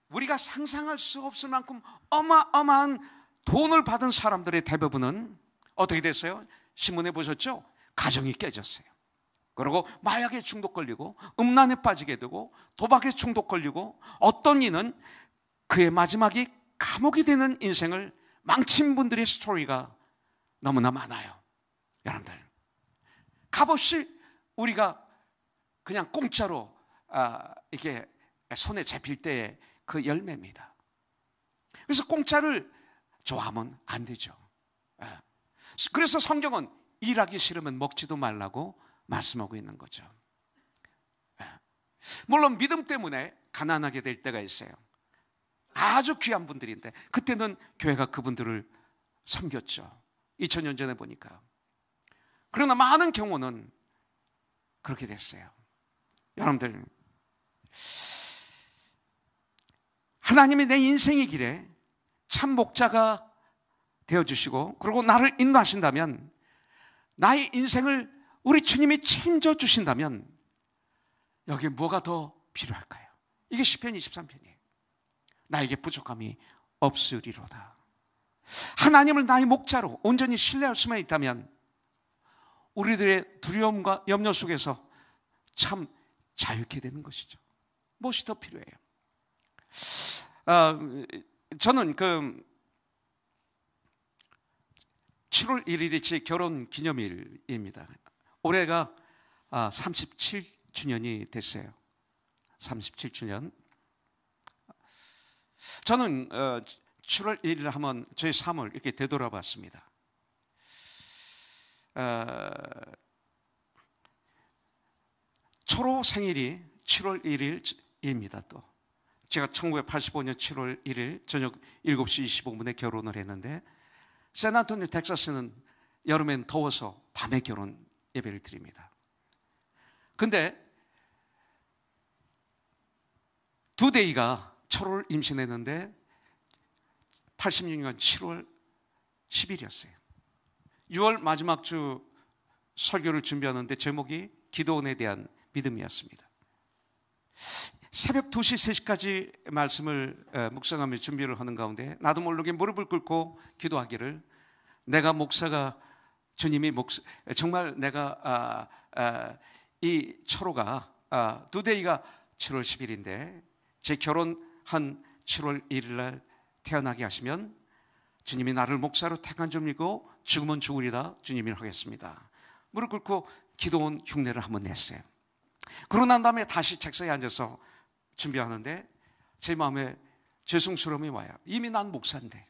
우리가 상상할 수 없을 만큼 어마어마한 돈을 받은 사람들의 대부분은 어떻게 됐어요? 신문에 보셨죠? 가정이 깨졌어요. 그리고 마약에 중독 걸리고 음란에 빠지게 되고 도박에 중독 걸리고, 어떤 이는 그의 마지막이 감옥이 되는 인생을 망친 분들의 스토리가 너무나 많아요. 여러분들, 값없이 우리가 그냥 공짜로 이렇게 손에 잡힐 때의 그 열매입니다. 그래서 공짜를 좋아하면 안 되죠. 그래서 성경은 일하기 싫으면 먹지도 말라고 말씀하고 있는 거죠. 물론 믿음 때문에 가난하게 될 때가 있어요. 아주 귀한 분들인데 그때는 교회가 그분들을 섬겼죠. 2000년 전에 보니까. 그러나 많은 경우는 그렇게 됐어요. 여러분들, 하나님이 내 인생의 길에 참 목자가 되어주시고 그리고 나를 인도하신다면, 나의 인생을 우리 주님이 책임져 주신다면 여기에 뭐가 더 필요할까요? 이게 시편 23편이에요. 나에게 부족함이 없으리로다. 하나님을 나의 목자로 온전히 신뢰할 수만 있다면 우리들의 두려움과 염려 속에서 참 자유케 되는 것이죠. 무엇이 더 필요해요? 저는 7월 1일이 제 결혼 기념일입니다. 올해가 37주년이 됐어요. 37주년. 저는 7월 1일 하면 저희 삶을 이렇게 되돌아봤습니다. 초로 생일이 7월 1일입니다. 또 제가 1985년 7월 1일 저녁 7시 25분에 결혼을 했는데 샌안토니오 텍사스는 여름엔 더워서 밤에 결혼 예배를 드립니다. 근데 두 데이가 철을 임신했는데 86년 7월 10일이었어요. 6월 마지막 주 설교를 준비하는데 제목이 기도원에 대한 믿음이었습니다. 새벽 2시, 3시까지 말씀을 묵상하며 준비를 하는 가운데 나도 모르게 무릎을 꿇고 기도하기를, 내가 목사가 주님이 정말 내가 이 초로가 두 데이가 7월 10일인데 제 결혼한 7월 1일 날 태어나게 하시면 주님이 나를 목사로 택한 줄 믿고 죽으면 죽으리다 주님이 하겠습니다. 무릎 꿇고 기도원 흉내를 한번 냈어요. 그러고 난 다음에 다시 책상에 앉아서 준비하는데 제 마음에 죄송스러움이 와요. 이미 난 목사인데,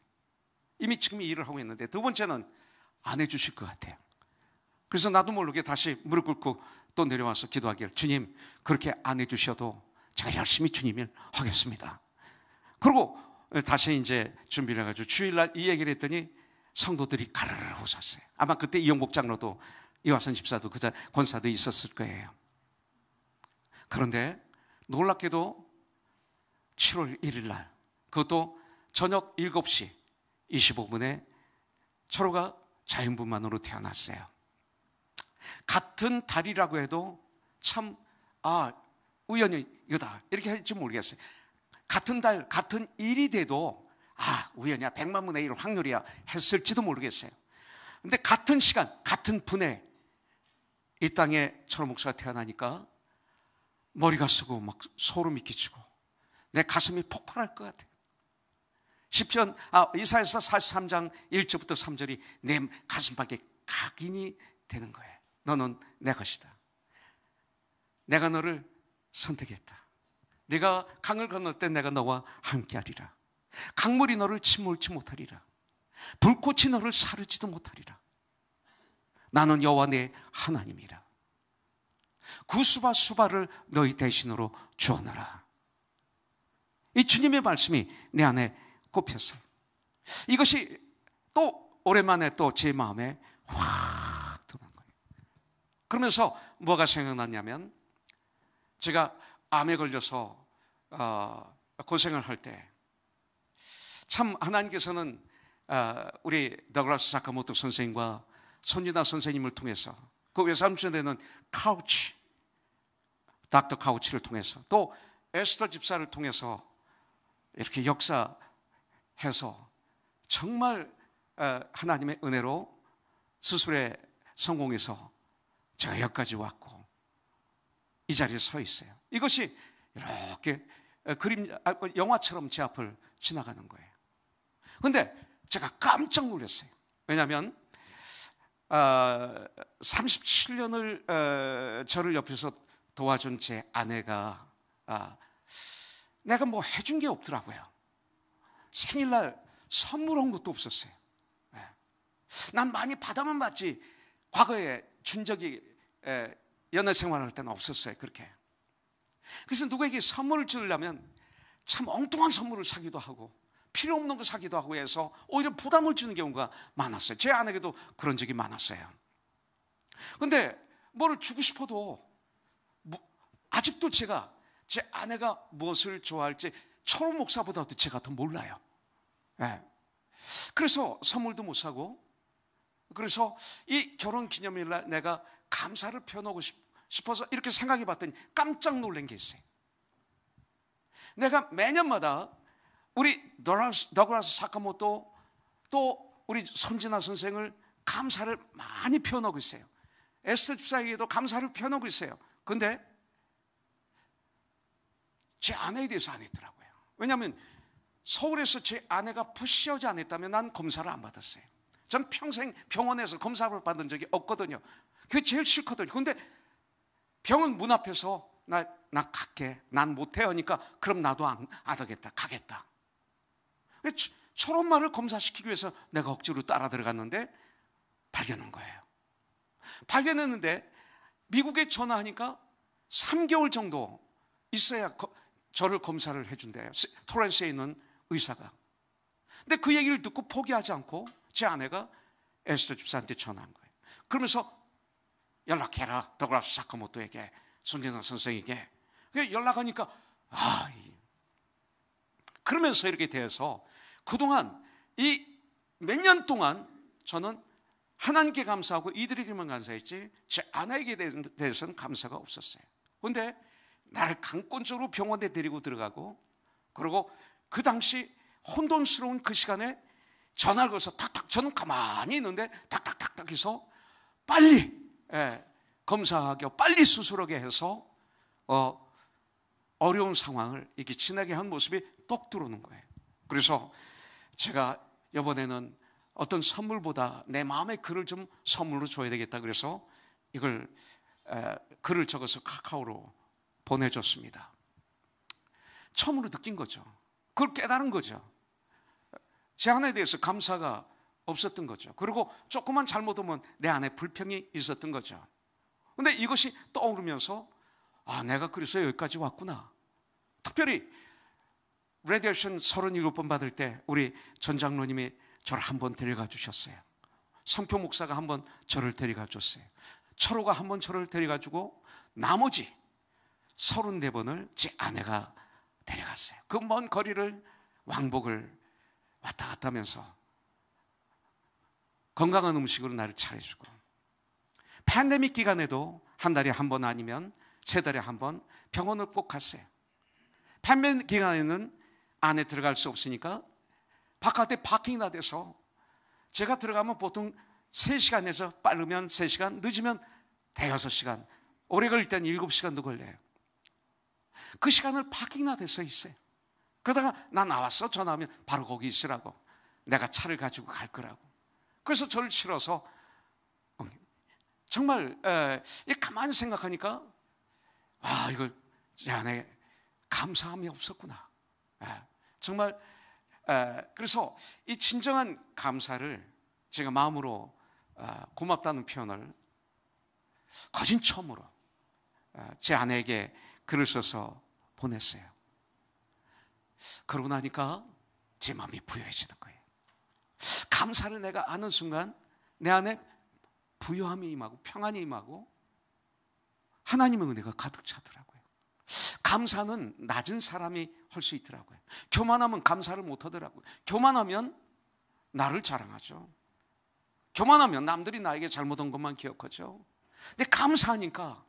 이미 지금 이 일을 하고 있는데 두 번째는 안 해주실 것 같아요. 그래서 나도 모르게 다시 무릎 꿇고 또 내려와서 기도하길, 주님 그렇게 안 해주셔도 제가 열심히 주님 일 하겠습니다. 그리고 다시 이제 준비를 해가지고 주일날 이 얘기를 했더니 성도들이 가르르 웃었어요. 아마 그때 이영복 장로도, 이화선 집사도, 권사도 있었을 거예요. 그런데 놀랍게도 7월 1일 날, 그것도 저녁 7시 25분에 초로가 자연분만으로 태어났어요. 같은 달이라고 해도 참 우연히 이거다 이렇게 할지 모르겠어요. 같은 달 같은 일이 돼도 우연이야, 100만 분의 1 확률이야 했을지도 모르겠어요. 근데 같은 시간 같은 분에 이 땅에 초로 목사가 태어나니까 머리가 쓰고 막 소름이 끼치고 내 가슴이 폭발할 것 같아요. 시편 이사야서 43장 1절부터 3절이 내 가슴밖에 각인이 되는 거예요. 너는 내 것이다. 내가 너를 선택했다. 네가 강을 건널 때 내가 너와 함께하리라. 강물이 너를 침몰치 못하리라. 불꽃이 너를 사르지도 못하리라. 나는 여호와 내 하나님이라. 구수바 수바를 너희 대신으로 주어너라. 이 주님의 말씀이 내 안에 꼽혔어요. 이것이 또 오랜만에 또 제 마음에 확 드는 거예요. 그러면서 뭐가 생각났냐면, 제가 암에 걸려서 고생을 할 때 참 하나님께서는 우리 더글라스 사카모토 선생님과 손진아 선생님을 통해서, 그 외삼촌되는 카우치, 닥터 카우치를 통해서, 또 에스더 집사를 통해서 이렇게 역사해서 정말 하나님의 은혜로 수술에 성공해서 제가 여기까지 왔고 이 자리에 서 있어요. 이것이 이렇게 영화처럼 제 앞을 지나가는 거예요. 그런데 제가 깜짝 놀랐어요. 왜냐하면 37년을 저를 옆에서 도와준 제 아내가 내가 뭐 해준 게 없더라고요. 생일날 선물한 것도 없었어요. 난 많이 받아만 받지 과거에 준 적이 연애 생활할 때는 없었어요. 그렇게. 그래서 누구에게 선물을 주려면 참 엉뚱한 선물을 사기도 하고 필요 없는 거 사기도 하고 해서 오히려 부담을 주는 경우가 많았어요. 제 아내에게도 그런 적이 많았어요. 그런데 뭐를 주고 싶어도 아직도 제가 제 아내가 무엇을 좋아할지 초로 목사보다도 제가 더 몰라요. 그래서 선물도 못 사고, 그래서 이 결혼 기념일 날 내가 감사를 표현하고 싶어서 이렇게 생각해 봤더니 깜짝 놀란 게 있어요. 내가 매년마다 우리 더글라스 사카모토 또 우리 손진아 선생을 감사를 많이 표현하고 있어요. 에스더 집사에게도 감사를 표현하고 있어요. 그런데 제 아내에 대해서 안 했더라고요. 왜냐하면 서울에서 제 아내가 푸시하지 않았다면 난 검사를 안 받았어요. 전 평생 병원에서 검사를 받은 적이 없거든요. 그게 제일 싫거든요. 그런데 병원 문 앞에서 나 갈게, 난 못해 하니까 그럼 나도 안 하겠다, 가겠다. 초롬마를 검사시키기 위해서 내가 억지로 따라 들어갔는데 발견한 거예요. 발견했는데 미국에 전화하니까 3개월 정도 있어야 저를 검사를 해준대요. 토렌스에 있는 의사가. 근데 그 얘기를 듣고 포기하지 않고 제 아내가 에스더 집사한테 전화한 거예요. 그러면서 연락해라, 더글라스 사카모토에게, 손경상 선생에게. 연락하니까 그러면서 이렇게 돼서 그동안 이 몇 년 동안 저는 하나님께 감사하고 이들에게만 감사했지 제 아내에게 대해서는 감사가 없었어요. 그런데 나를 강권적으로 병원에 데리고 들어가고, 그리고 그 당시 혼돈스러운 그 시간에 전화를 걸어서 탁탁, 저는 가만히 있는데 탁탁탁탁 해서 빨리 검사하게 빨리 수술하게 해서 어려운 상황을 이렇게 지나게 한 모습이 똑 들어오는 거예요. 그래서 제가 이번에는 어떤 선물보다 내 마음의 글을 좀 선물로 줘야 되겠다, 그래서 이걸 글을 적어서 카카오로 보내줬습니다. 처음으로 느낀 거죠. 그걸 깨달은 거죠. 제 아내에 대해서 감사가 없었던 거죠. 그리고 조금만 잘못하면 내 안에 불평이 있었던 거죠. 그런데 이것이 떠오르면서 내가 그래서 여기까지 왔구나. 특별히 레디에이션 37번 받을 때 우리 전 장로님이 저를 한번 데려가 주셨어요. 성표 목사가 한번 저를 데려가 줬어요. 철호가 한번 저를 데려가 주고 나머지 34번을 제 아내가 데려갔어요. 그 먼 거리를 왕복을 왔다 갔다 하면서 건강한 음식으로 나를 차려주고, 팬데믹 기간에도 한 달에 한 번 아니면 세 달에 한 번 병원을 꼭 갔어요. 팬데믹 기간에는 안에 들어갈 수 없으니까 바깥에 파킹이 돼서 제가 들어가면 보통 3시간에서 빠르면 3시간, 늦으면 대여섯 시간, 오래 걸릴 때는 7시간도 걸려요. 그 시간을 파킹이 돼서 있어요. 그러다가 나 나왔어 전화하면 바로 거기 있으라고, 내가 차를 가지고 갈 거라고. 그래서 저를 실어서 정말 가만히 생각하니까 이거 제 안에 감사함이 없었구나. 정말 그래서 이 진정한 감사를 제가 마음으로 고맙다는 표현을 거진 처음으로 제 아내에게 글을 써서 보냈어요. 그러고 나니까 제 마음이 부여해지는 거예요. 감사를 내가 아는 순간 내 안에 부요함이 임하고 평안이 임하고 하나님의 은혜가 가득 차더라고요. 감사는 낮은 사람이 할 수 있더라고요. 교만하면 감사를 못 하더라고요. 교만하면 나를 자랑하죠. 교만하면 남들이 나에게 잘못한 것만 기억하죠. 근데 감사하니까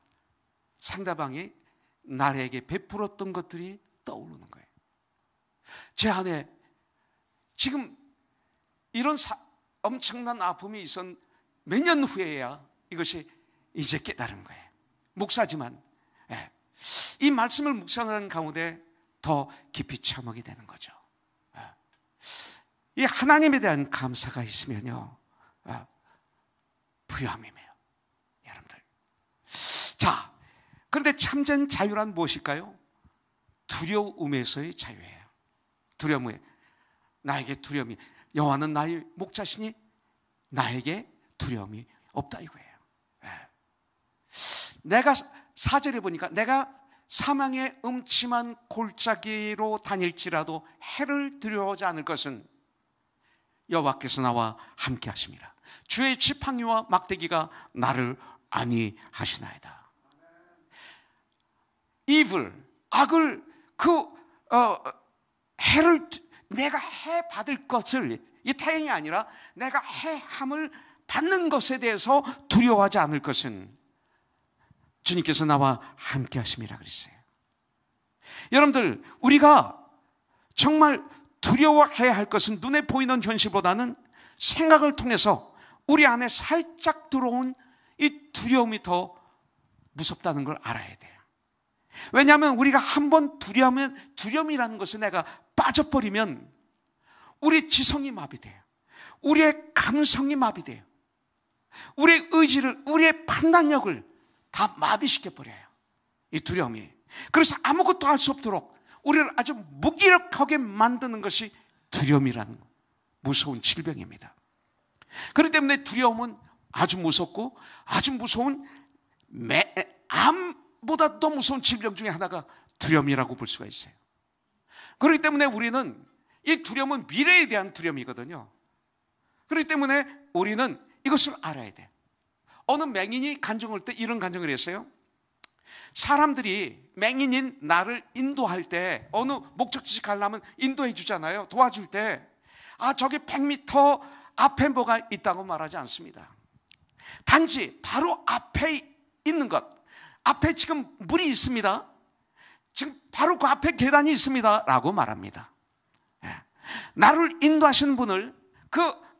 상대방이 나에게 베풀었던 것들이 떠오르는 거예요. 제 안에 지금 이런 엄청난 아픔이 있었 몇 년 후에야 이것이 이제 깨달은 거예요. 목사지만 이 말씀을 묵상하는 가운데 더 깊이 참하게 되는 거죠. 이 하나님에 대한 감사가 있으면요, 부요함이에요, 여러분들. 자, 그런데 참된 자유란 무엇일까요? 두려움에서의 자유예요. 두려움에 나에게 두려움이, 여호와는 나의 목자시니 나에게 두려움이 없다 이거예요. 내가 4절에 보니까 내가 사망의 음침한 골짜기로 다닐지라도 해를 두려워하지 않을 것은 여호와께서 나와 함께 하심이라. 주의 지팡이와 막대기가 나를 안위하시나이다. evil, 악을 해를 내가 해 받을 것을, 이 태행이 아니라 내가 해함을 받는 것에 대해서 두려워하지 않을 것은 주님께서 나와 함께 하심이라 그랬어요. 여러분들, 우리가 정말 두려워해야 할 것은 눈에 보이는 현실보다는 생각을 통해서 우리 안에 살짝 들어온 이 두려움이 더 무섭다는 걸 알아야 돼요. 왜냐하면 우리가 한번 두려움이라는 것을 내가 빠져버리면 우리 지성이 마비돼요. 우리의 감성이 마비돼요. 우리의 의지를, 우리의 판단력을 다 마비시켜버려요, 이 두려움이. 그래서 아무것도 할 수 없도록 우리를 아주 무기력하게 만드는 것이 두려움이라는 무서운 질병입니다. 그렇기 때문에 두려움은 아주 무섭고 아주 무서운 암보다 더 무서운 질병 중에 하나가 두려움이라고 볼 수가 있어요. 그렇기 때문에 우리는 이 두려움은 미래에 대한 두려움이거든요. 그렇기 때문에 우리는 이것을 알아야 돼. 어느 맹인이 간증할 때 이런 간증을 했어요. 사람들이 맹인인 나를 인도할 때, 어느 목적지 가려면 인도해 주잖아요. 도와줄 때, 저기 100m 앞에 뭐가 있다고 말하지 않습니다. 단지 바로 앞에 있는 것, 앞에 지금 물이 있습니다, 지금 바로 그 앞에 계단이 있습니다 라고 말합니다. 나를 인도하시는 분을,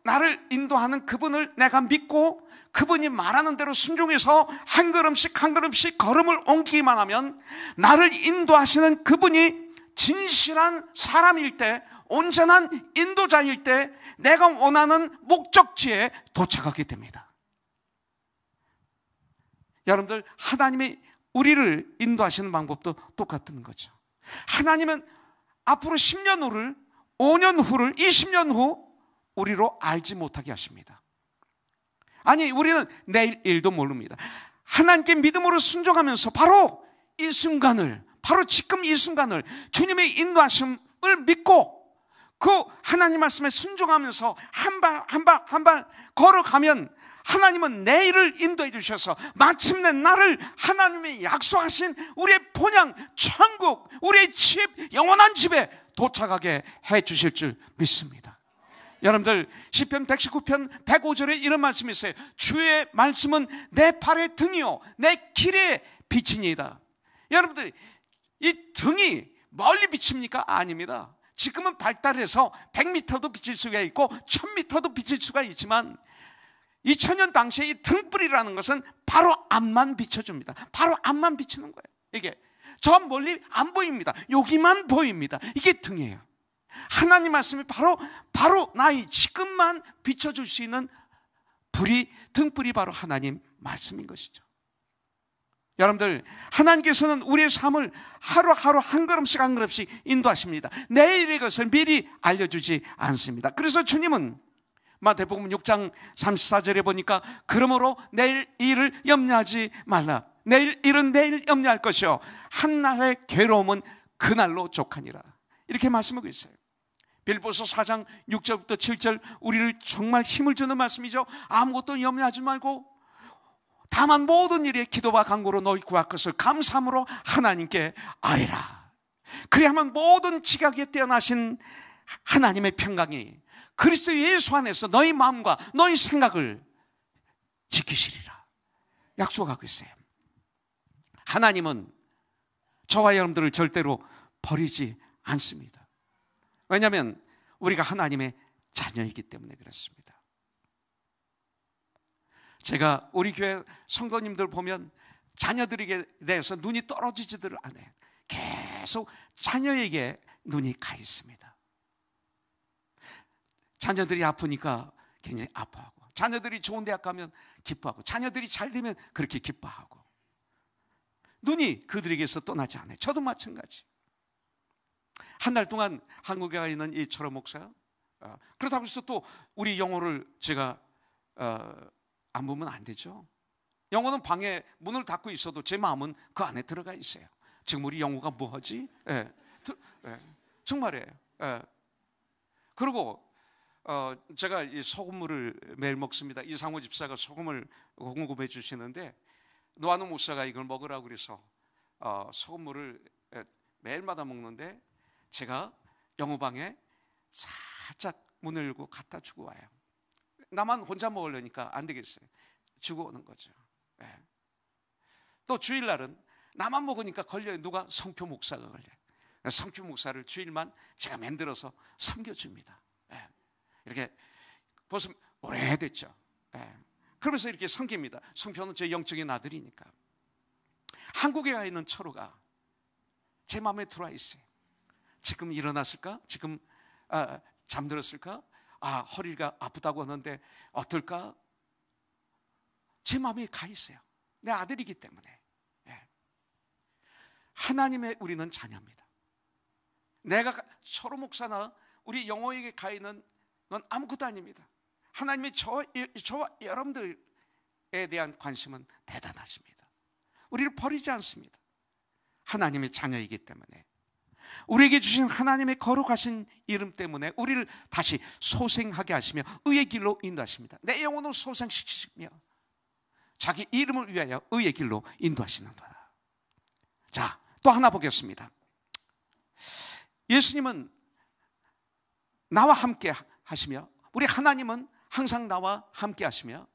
나를 인도하는 그분을 내가 믿고 그분이 말하는 대로 순종해서 한 걸음씩 한 걸음씩 걸음을 옮기기만 하면 나를 인도하시는 그분이 진실한 사람일 때, 온전한 인도자일 때 내가 원하는 목적지에 도착하게 됩니다. 여러분들, 하나님이 우리를 인도하시는 방법도 똑같은 거죠. 하나님은 앞으로 10년 후를, 5년 후를, 20년 후 우리로 알지 못하게 하십니다. 아니, 우리는 내일 일도 모릅니다. 하나님께 믿음으로 순종하면서 바로 이 순간을, 바로 지금 이 순간을 주님의 인도하심을 믿고 그 하나님 말씀에 순종하면서 한 발 걸어가면 하나님은 내일을 인도해 주셔서 마침내 나를 하나님의 약속하신 우리의 본향 천국, 우리의 집, 영원한 집에 도착하게 해 주실 줄 믿습니다. 여러분들, 시편 119편 105절에 이런 말씀이 있어요. 주의 말씀은 내 팔의 등이요 내 길의 빛이니이다. 여러분들, 이 등이 멀리 비칩니까? 아닙니다. 지금은 발달해서 100m도 비칠 수가 있고 1000m도 비칠 수가 있지만 2000년 당시에 이 등불이라는 것은 바로 앞만 비춰줍니다. 바로 앞만 비치는 거예요. 이게 저 멀리 안 보입니다. 여기만 보입니다. 이게 등이에요. 하나님 말씀이 바로 나의 지금만 비춰줄 수 있는 등불이 바로 하나님 말씀인 것이죠. 여러분들, 하나님께서는 우리의 삶을 하루하루 한 걸음씩 한 걸음씩 인도하십니다. 내일의 것을 미리 알려주지 않습니다. 그래서 주님은 마태복음 6장 34절에 보니까 그러므로 내일 일을 염려하지 말라. 내일 일은 내일 염려할 것이요 한날의 괴로움은 그날로 족하니라. 이렇게 말씀하고 있어요. 빌립보서 4장 6절부터 7절, 우리를 정말 힘을 주는 말씀이죠. 아무것도 염려하지 말고 다만 모든 일에 기도와 간구로 너희 구할 것을 감사함으로 하나님께 아뢰라. 그래야만 모든 지각에 뛰어나신 하나님의 평강이 그리스도 예수 안에서 너희 마음과 너희 생각을 지키시리라 약속하고 있어요. 하나님은 저와 여러분들을 절대로 버리지 않습니다. 왜냐하면 우리가 하나님의 자녀이기 때문에 그렇습니다. 제가 우리 교회 성도님들 보면 자녀들에게 대해서 눈이 떨어지지를 않아요. 계속 자녀에게 눈이 가 있습니다. 자녀들이 아프니까 굉장히 아파하고, 자녀들이 좋은 대학 가면 기뻐하고, 자녀들이 잘 되면 그렇게 기뻐하고, 눈이 그들에게서 떠나지 않아요. 저도 마찬가지. 한 달 동안 한국에 가 있는 이 철호 목사, 그렇다고 해서 또 우리 영호를 제가 안 보면 안 되죠. 영호는 방에 문을 닫고 있어도 제 마음은 그 안에 들어가 있어요. 지금 우리 영호가 뭐 하지? 정말이에요. 그리고 제가 이 소금물을 매일 먹습니다. 이상호 집사가 소금을 공급해 주시는데 노아노 목사가 이걸 먹으라고 그래서 소금물을 매일마다 먹는데 제가 영호방에 살짝 문을 열고 갖다 주고 와요. 나만 혼자 먹으려니까 안 되겠어요. 주고 오는 거죠. 또 주일날은 나만 먹으니까 걸려요. 누가? 성표 목사가 걸려요. 성표 목사를 주일만 제가 만들어서 섬겨줍니다. 이렇게 벌써 오래됐죠. 그러면서 이렇게 섬깁니다. 성표는 제 영적인 아들이니까. 한국에 가 있는 철호가 제 마음에 들어와 있어요. 지금 일어났을까? 지금 잠들었을까? 허리가 아프다고 하는데 어떨까? 제 마음에 가 있어요. 내 아들이기 때문에. 하나님의 우리는 자녀입니다. 내가 철호 목사나 우리 영호에게 가 있는 건 아무것도 아닙니다. 하나님의 저와 여러분들에 대한 관심은 대단하십니다. 우리를 버리지 않습니다. 하나님의 자녀이기 때문에, 우리에게 주신 하나님의 거룩하신 이름 때문에 우리를 다시 소생하게 하시며 의의 길로 인도하십니다. 내 영혼을 소생시키시며 자기 이름을 위하여 의의 길로 인도하시는도다. 자, 또 하나 보겠습니다. 예수님은 나와 함께 하시며, 우리 하나님은 항상 나와 함께 하시며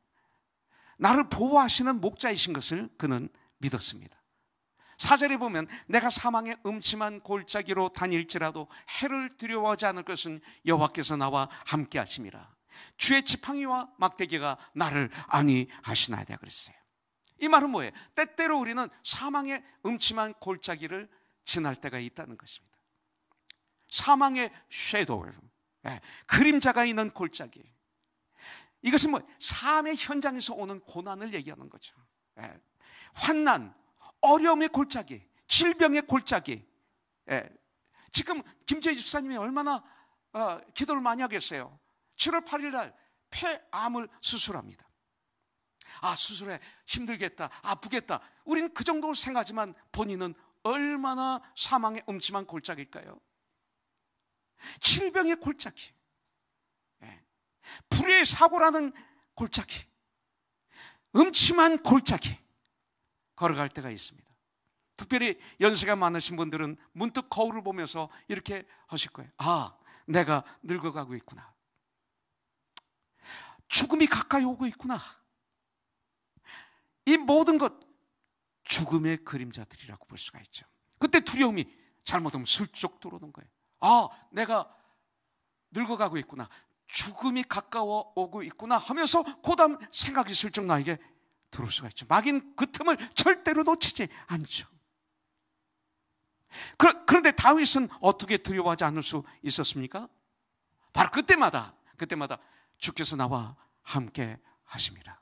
나를 보호하시는 목자이신 것을 그는 믿었습니다. 4절에 보면 내가 사망의 음침한 골짜기로 다닐지라도 해를 두려워하지 않을 것은 여호와께서 나와 함께 하심이라. 주의 지팡이와 막대기가 나를 안위하시나이다 그랬어요. 이 말은 뭐예요? 때때로 우리는 사망의 음침한 골짜기를 지날 때가 있다는 것입니다. 사망의 섀도우, 그림자가 있는 골짜기. 이것은 뭐 삶의 현장에서 오는 고난을 얘기하는 거죠. 환난, 어려움의 골짜기, 질병의 골짜기. 지금 김재희 집사님이 얼마나 기도를 많이 하겠어요. 7월 8일 날 폐암을 수술합니다. 아, 수술해, 힘들겠다, 아프겠다. 우린 그 정도로 생각하지만 본인은 얼마나 사망의 음침한 골짜기일까요? 질병의 골짜기, 불의의 사고라는 골짜기, 음침한 골짜기 걸어갈 때가 있습니다. 특별히 연세가 많으신 분들은 문득 거울을 보면서 이렇게 하실 거예요. 아, 내가 늙어가고 있구나. 죽음이 가까이 오고 있구나. 이 모든 것 죽음의 그림자들이라고 볼 수가 있죠. 그때 두려움이 잘못하면 슬쩍 들어오는 거예요. 아, 내가 늙어가고 있구나, 죽음이 가까워 오고 있구나 하면서 그 다음 생각이 슬쩍 나에게 들어올 수가 있죠. 마귀는 그 틈을 절대로 놓치지 않죠. 그런데 다윗은 어떻게 두려워하지 않을 수 있었습니까? 바로 그때마다 주께서 나와 함께 하심이라.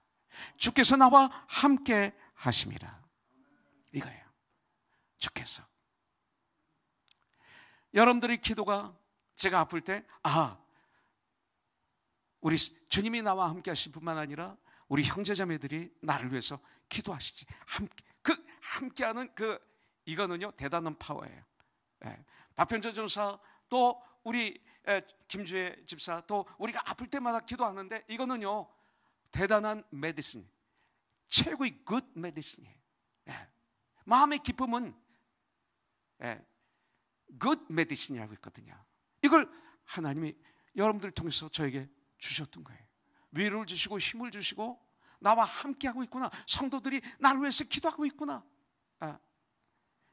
주께서 나와 함께 하심이라. 이거예요. 주께서. 여러분들의 기도가, 제가 아플 때, 아, 우리 주님이 나와 함께 하실 뿐만 아니라 우리 형제자매들이 나를 위해서 기도하시지. 함께하는 이거는요 대단한 파워예요. 박편전 전사, 또 우리 김주혜 집사, 또 우리가 아플 때마다 기도하는데 이거는요 대단한 메디슨, 최고의 굿 메디슨이에요. 마음의 기쁨은 굿 메디슨이라고 있거든요. 이걸 하나님이 여러분들을 통해서 저에게 주셨던 거예요. 위로를 주시고 힘을 주시고 나와 함께하고 있구나, 성도들이 나를 위해서 기도하고 있구나.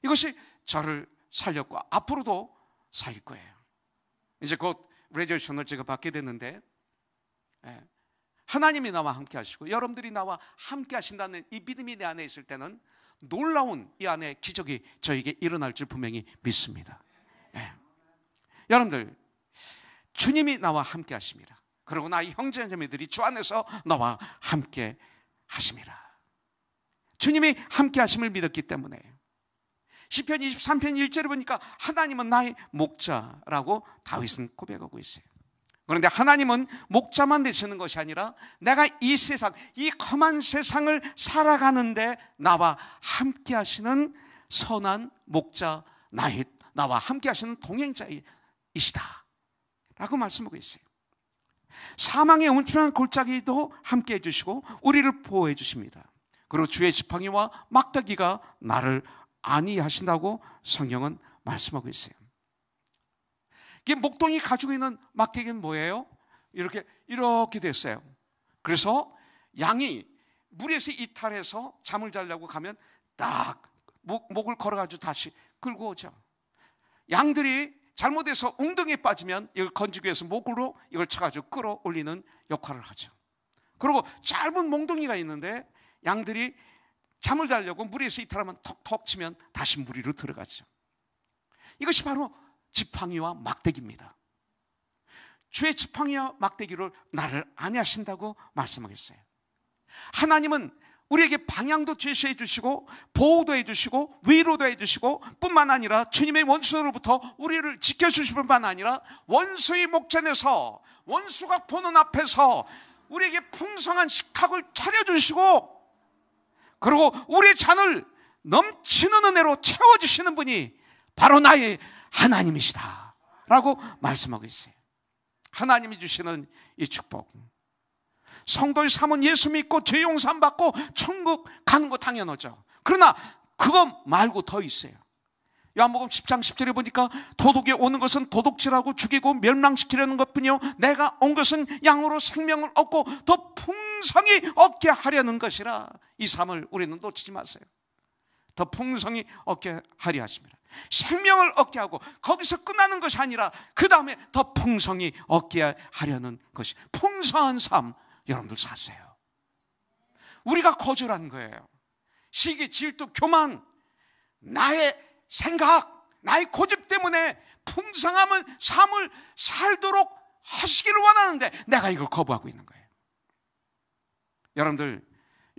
이것이 저를 살렸고 앞으로도 살릴 거예요. 이제 곧 레저션을 제가 받게 됐는데, 하나님이 나와 함께 하시고 여러분들이 나와 함께 하신다는 이 믿음이 내 안에 있을 때는 놀라운 이 안에 기적이 저에게 일어날 줄 분명히 믿습니다. 여러분들, 주님이 나와 함께 하심이라. 그리고 나의 형제자매들이 주 안에서 나와 함께 하심이라. 주님이 함께 하심을 믿었기 때문에 시편 23편 1절에 보니까 하나님은 나의 목자라고 다윗은 고백하고 있어요. 그런데 하나님은 목자만 되시는 것이 아니라 내가 이 세상, 이 험한 세상을 살아가는데 나와 함께 하시는 선한 목자, 나와 함께 하시는 동행자이시다 라고 말씀하고 있어요. 사망의 음침한 골짜기도 함께 해주시고 우리를 보호해 주십니다. 그리고 주의 지팡이와 막대기가 나를 안위하신다고 성경은 말씀하고 있어요. 이게 목동이 가지고 있는 막대기는 뭐예요? 이렇게 됐어요. 그래서 양이 물에서 이탈해서 잠을 자려고 가면 딱 목을 걸어가지고 다시 끌고 오죠. 양들이 잘못해서 웅덩이에 빠지면 이걸 건지기 위해서 목으로 이걸 쳐가지고 끌어올리는 역할을 하죠. 그리고 짧은 몽둥이가 있는데 양들이 잠을 자려고 물에서 이탈하면 톡톡 치면 다시 물 위로 들어가죠. 이것이 바로 지팡이와 막대기입니다. 주의 지팡이와 막대기를 나를 안위하신다고 말씀하겠어요. 하나님은 우리에게 방향도 제시해 주시고 보호도 해 주시고 위로도 해 주시고 뿐만 아니라 주님의 원수로부터 우리를 지켜주실 뿐만 아니라 원수의 목전에서, 원수가 보는 앞에서 우리에게 풍성한 식탁을 차려주시고, 그리고 우리의 잔을 넘치는 은혜로 채워주시는 분이 바로 나의 하나님이시다 라고 말씀하고 있어요. 하나님이 주시는 이 축복, 성도의 삶은 예수 믿고 죄 용서함 받고 천국 가는 거 당연하죠. 그러나 그거 말고 더 있어요. 요한복음 10장 10절에 보니까 도둑이 오는 것은 도둑질하고 죽이고 멸망시키려는 것뿐이요 내가 온 것은 양으로 생명을 얻고 더 풍성히 얻게 하려는 것이라. 이 삶을 우리는 놓치지 마세요. 더 풍성히 얻게 하려 하십니다. 생명을 얻게 하고 거기서 끝나는 것이 아니라 그 다음에 더 풍성히 얻게 하려는 것이, 풍성한 삶 여러분들 사세요. 우리가 거절한 거예요. 시기, 질투, 교만, 나의 생각, 나의 고집 때문에 풍성함을, 삶을 살도록 하시기를 원하는데 내가 이걸 거부하고 있는 거예요. 여러분들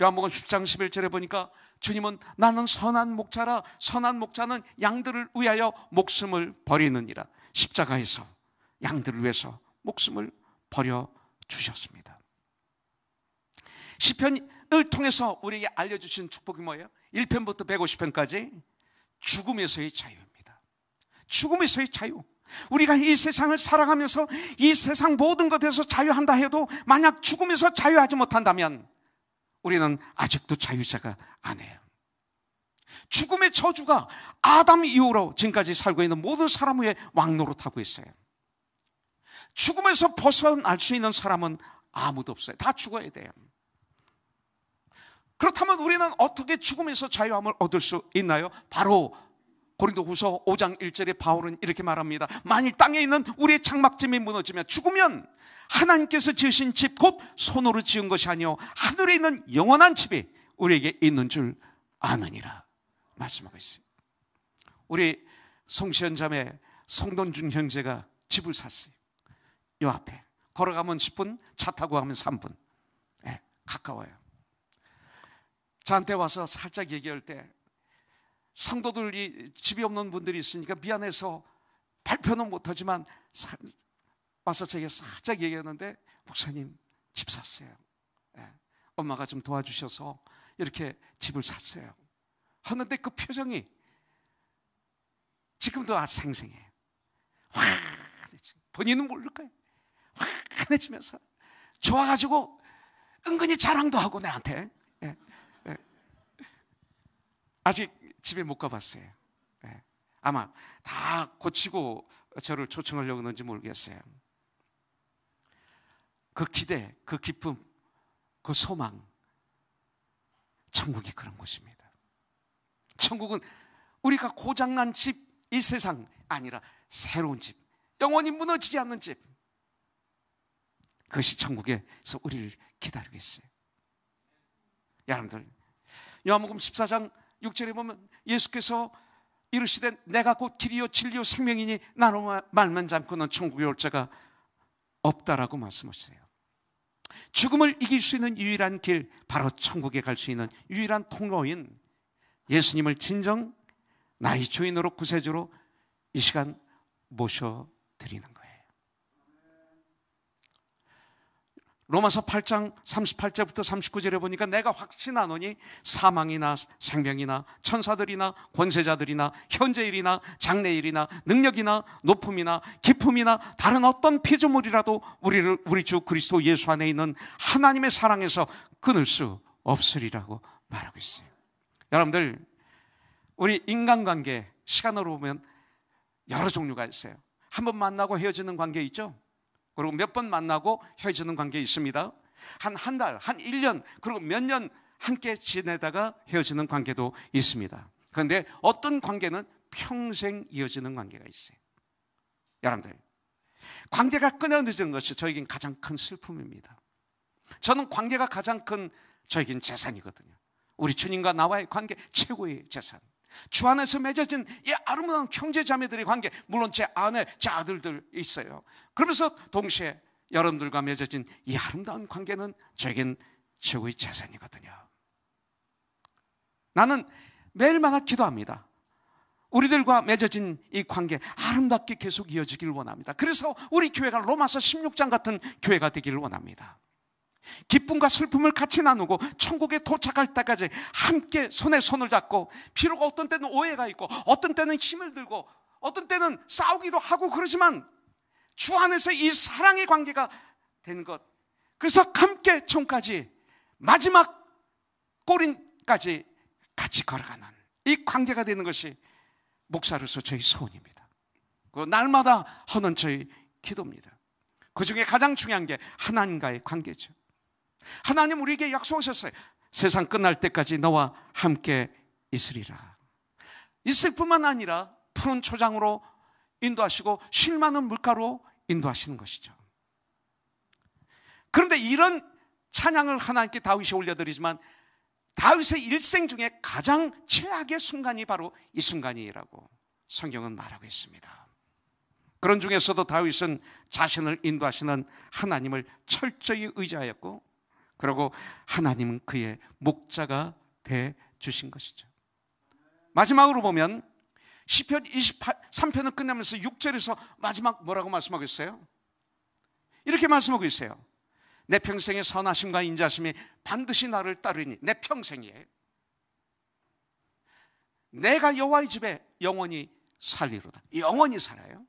요한복음 10장 11절에 보니까 주님은 나는 선한 목자라, 선한 목자는 양들을 위하여 목숨을 버리느니라. 십자가에서 양들을 위해서 목숨을 버려 주셨습니다. 시편을 통해서 우리에게 알려주신 축복이 뭐예요? 1편부터 150편까지 죽음에서의 자유입니다. 죽음에서의 자유. 우리가 이 세상을 살아가면서 이 세상 모든 것에서 자유한다 해도 만약 죽음에서 자유하지 못한다면 우리는 아직도 자유자가 아니에요. 죽음의 저주가 아담 이후로 지금까지 살고 있는 모든 사람 위에 왕노릇하고 있어요. 죽음에서 벗어날 수 있는 사람은 아무도 없어요. 다 죽어야 돼요. 그렇다면 우리는 어떻게 죽음에서 자유함을 얻을 수 있나요? 바로 고린도후서 5장 1절에 바울은 이렇게 말합니다. 만일 땅에 있는 우리의 장막점이 무너지면, 죽으면 하나님께서 지으신 집 곧 손으로 지은 것이 아니요 하늘에 있는 영원한 집이 우리에게 있는 줄 아느니라 말씀하고 있어요. 우리 송시현 자매 송돈준 형제가 집을 샀어요. 요 앞에 걸어가면 10분, 차 타고 가면 3분. 네, 가까워요. 저한테 와서 살짝 얘기할 때 성도들이 집이 없는 분들이 있으니까 미안해서 발표는 못하지만 와서 저에게 살짝 얘기했는데, 목사님 집 샀어요. 네, 엄마가 좀 도와주셔서 이렇게 집을 샀어요 하는데 그 표정이 지금도 아주 생생해요. 본인은 모를 거예요. 환해지면서 좋아가지고 은근히 자랑도 하고 내한테. 예, 예. 아직 집에 못 가봤어요. 예. 아마 다 고치고 저를 초청하려고 하는지 모르겠어요. 그 기대, 그 기쁨, 그 소망, 천국이 그런 곳입니다. 천국은 우리가 고장난 집, 이 세상 아니라 새로운 집, 영원히 무너지지 않는 집, 그것이 천국에서 우리를 기다리고 있어요. 여러분들 요한복음 14장 6절에 보면 예수께서 이르시되 내가 곧 길이요 진리요 생명이니 나로 말만 잠고는 천국에 올 자가 없다라고 말씀하셨어요. 죽음을 이길 수 있는 유일한 길, 바로 천국에 갈 수 있는 유일한 통로인 예수님을 진정 나의 주인으로 구세주로 이 시간 모셔드리는 거예요. 로마서 8장 38절부터 39절에 보니까 내가 확신하노니 사망이나 생명이나 천사들이나 권세자들이나 현재일이나 장래일이나 능력이나 높음이나 깊음이나 다른 어떤 피조물이라도 우리를 우리 주 그리스도 예수 안에 있는 하나님의 사랑에서 끊을 수 없으리라고 말하고 있어요. 여러분들 우리 인간관계 시간으로 보면 여러 종류가 있어요. 한 번 만나고 헤어지는 관계 있죠? 그리고 몇 번 만나고 헤어지는 관계 있습니다. 한 달, 한 1년, 그리고 몇 년 함께 지내다가 헤어지는 관계도 있습니다. 그런데 어떤 관계는 평생 이어지는 관계가 있어요. 여러분들 관계가 끊어지는 것이 저에겐 가장 큰 슬픔입니다. 저는 관계가 가장 큰 저에겐 재산이거든요. 우리 주님과 나와의 관계 최고의 재산, 주 안에서 맺어진 이 아름다운 형제 자매들의 관계, 물론 제 아내, 제 아들들 있어요. 그러면서 동시에 여러분들과 맺어진 이 아름다운 관계는 저에겐 최고의 재산이거든요. 나는 매일마다 기도합니다. 우리들과 맺어진 이 관계 아름답게 계속 이어지기를 원합니다. 그래서 우리 교회가 로마서 16장 같은 교회가 되기를 원합니다. 기쁨과 슬픔을 같이 나누고 천국에 도착할 때까지 함께 손에 손을 잡고, 비록 어떤 때는 오해가 있고 어떤 때는 힘을 들고 어떤 때는 싸우기도 하고 그러지만 주 안에서 이 사랑의 관계가 되는 것, 그래서 함께 천국까지 마지막 꼬린까지 같이 걸어가는 이 관계가 되는 것이 목사로서 저희 소원입니다. 그 날마다 하는 저희 기도입니다. 그 중에 가장 중요한 게 하나님과의 관계죠. 하나님 우리에게 약속하셨어요. 세상 끝날 때까지 너와 함께 있으리라. 있을 뿐만 아니라 푸른 초장으로 인도하시고 쉴 만한 물가로 인도하시는 것이죠. 그런데 이런 찬양을 하나님께 다윗이 올려드리지만 다윗의 일생 중에 가장 최악의 순간이 바로 이 순간이라고 성경은 말하고 있습니다. 그런 중에서도 다윗은 자신을 인도하시는 하나님을 철저히 의지하였고, 그리고 하나님은 그의 목자가 돼 주신 것이죠. 마지막으로 보면 시편 23편을 끝내면서 6절에서 마지막 뭐라고 말씀하고 있어요? 이렇게 말씀하고 있어요. 내 평생의 선하심과 인자심이 반드시 나를 따르니, 내 평생에 내가 여호와의 집에 영원히 살리로다. 영원히 살아요.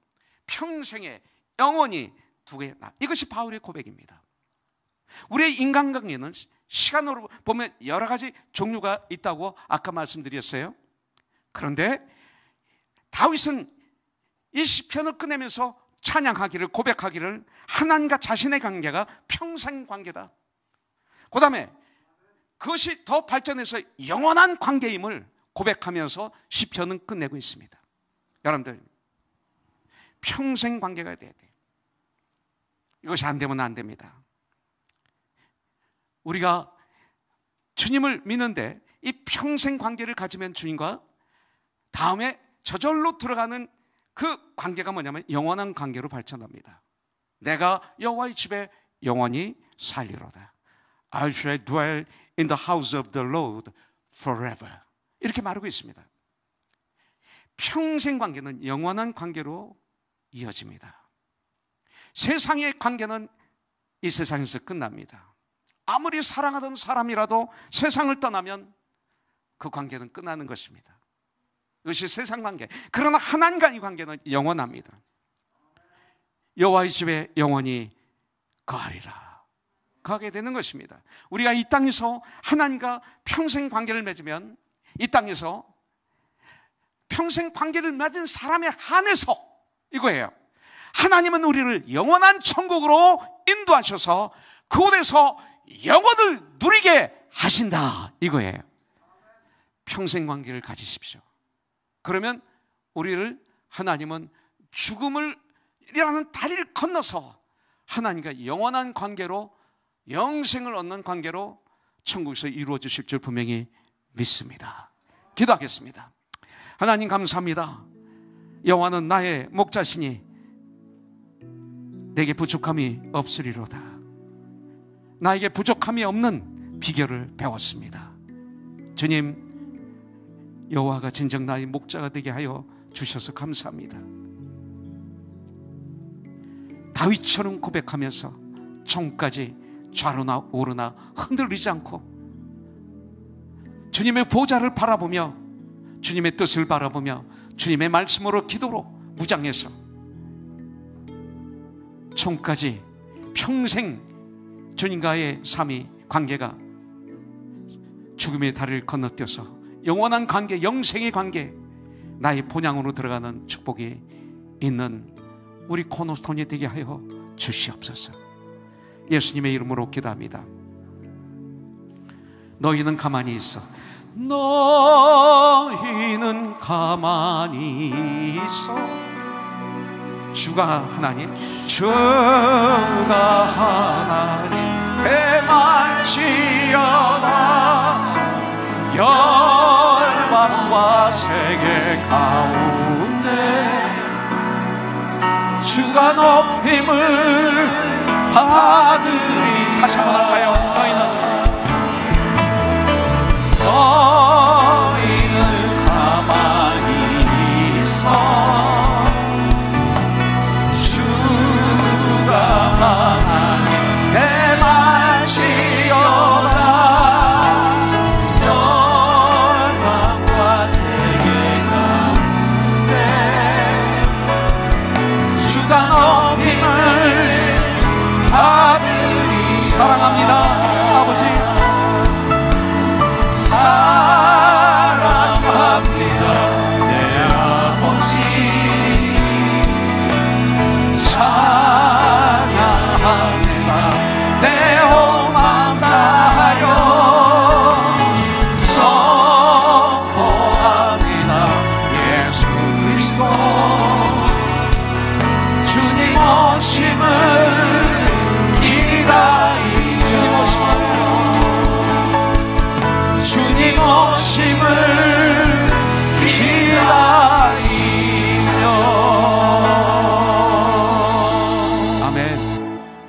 평생에 영원히 두게 나. 이것이 바울의 고백입니다. 우리의 인간관계는 시간으로 보면 여러 가지 종류가 있다고 아까 말씀드렸어요. 그런데 다윗은 이 시편을 끝내면서 찬양하기를, 고백하기를 하나님과 자신의 관계가 평생 관계다. 그 다음에 그것이 더 발전해서 영원한 관계임을 고백하면서 시편은 끝내고 있습니다. 여러분들, 평생 관계가 돼야 돼요. 이것이 안 되면 안 됩니다. 우리가 주님을 믿는데 이 평생 관계를 가지면 주님과 다음에 저절로 들어가는 그 관계가 뭐냐면 영원한 관계로 발전합니다. 내가 여호와의 집에 영원히 살리로다. I shall dwell in the house of the Lord forever. 이렇게 말하고 있습니다. 평생 관계는 영원한 관계로 이어집니다. 세상의 관계는 이 세상에서 끝납니다. 아무리 사랑하던 사람이라도 세상을 떠나면 그 관계는 끝나는 것입니다. 이것이 세상 관계. 그러나 하나님과의 관계는 영원합니다. 여호와의 집에 영원히 거하리라. 거하게 되는 것입니다. 우리가 이 땅에서 하나님과 평생 관계를 맺으면, 이 땅에서 평생 관계를 맺은 사람에 한해서 이거예요. 하나님은 우리를 영원한 천국으로 인도하셔서 그곳에서 영원을 누리게 하신다, 이거예요. 평생 관계를 가지십시오. 그러면 우리를 하나님은 죽음이라는 다리를 건너서 하나님과 영원한 관계로, 영생을 얻는 관계로 천국에서 이루어 주실 줄 분명히 믿습니다. 기도하겠습니다. 하나님 감사합니다. 여호와는 나의 목자시니 내게 부족함이 없으리로다. 나에게 부족함이 없는 비결을 배웠습니다. 주님, 여호와가 진정 나의 목자가 되게 하여 주셔서 감사합니다. 다윗처럼 고백하면서 천국까지 좌로나 오르나 흔들리지 않고 주님의 보좌를 바라보며 주님의 뜻을 바라보며 주님의 말씀으로 기도로 무장해서 천국까지 평생 주님과의 삶이 관계가 죽음의 다리를 건너뛰어서 영원한 관계, 영생의 관계, 나의 본향으로 들어가는 축복이 있는 우리 코너스톤이 되게 하여 주시옵소서. 예수님의 이름으로 기도합니다. 너희는 가만히 있어. 너희는 가만히 있어. 주가 하나님, 주가 하나님 대만치여다. 열방과 세계 가운데 주가 높임을 받으리. 다시 한번 할까요? 너희는 가만히 있어. 주가 하나님 대만치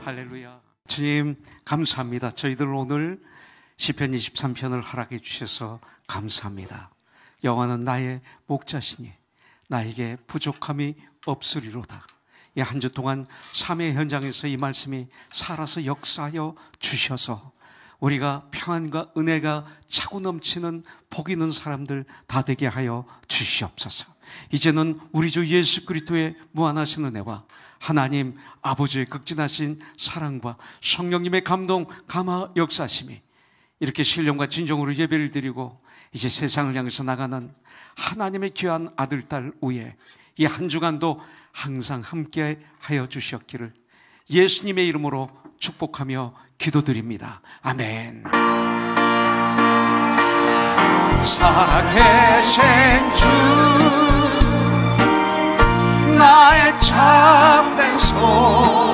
할렐루야. 주님 감사합니다. 저희들 오늘 시편 23편을 허락해 주셔서 감사합니다. 여호와는 나의 목자시니 나에게 부족함이 없으리로다. 이 한 주 동안 삶의 현장에서 이 말씀이 살아서 역사하여 주셔서 우리가 평안과 은혜가 차고 넘치는 복 있는 사람들 다 되게 하여 주시옵소서. 이제는 우리 주 예수 그리스도의 무한하신 은혜와 하나님 아버지의 극진하신 사랑과 성령님의 감동 감화 역사심이 이렇게 신령과 진정으로 예배를 드리고 이제 세상을 향해서 나가는 하나님의 귀한 아들 딸 위에 이 한 주간도 항상 함께 하여 주셨기를 예수님의 이름으로 축복하며 기도드립니다. 아멘. 살아계신 주 나의 참된 소망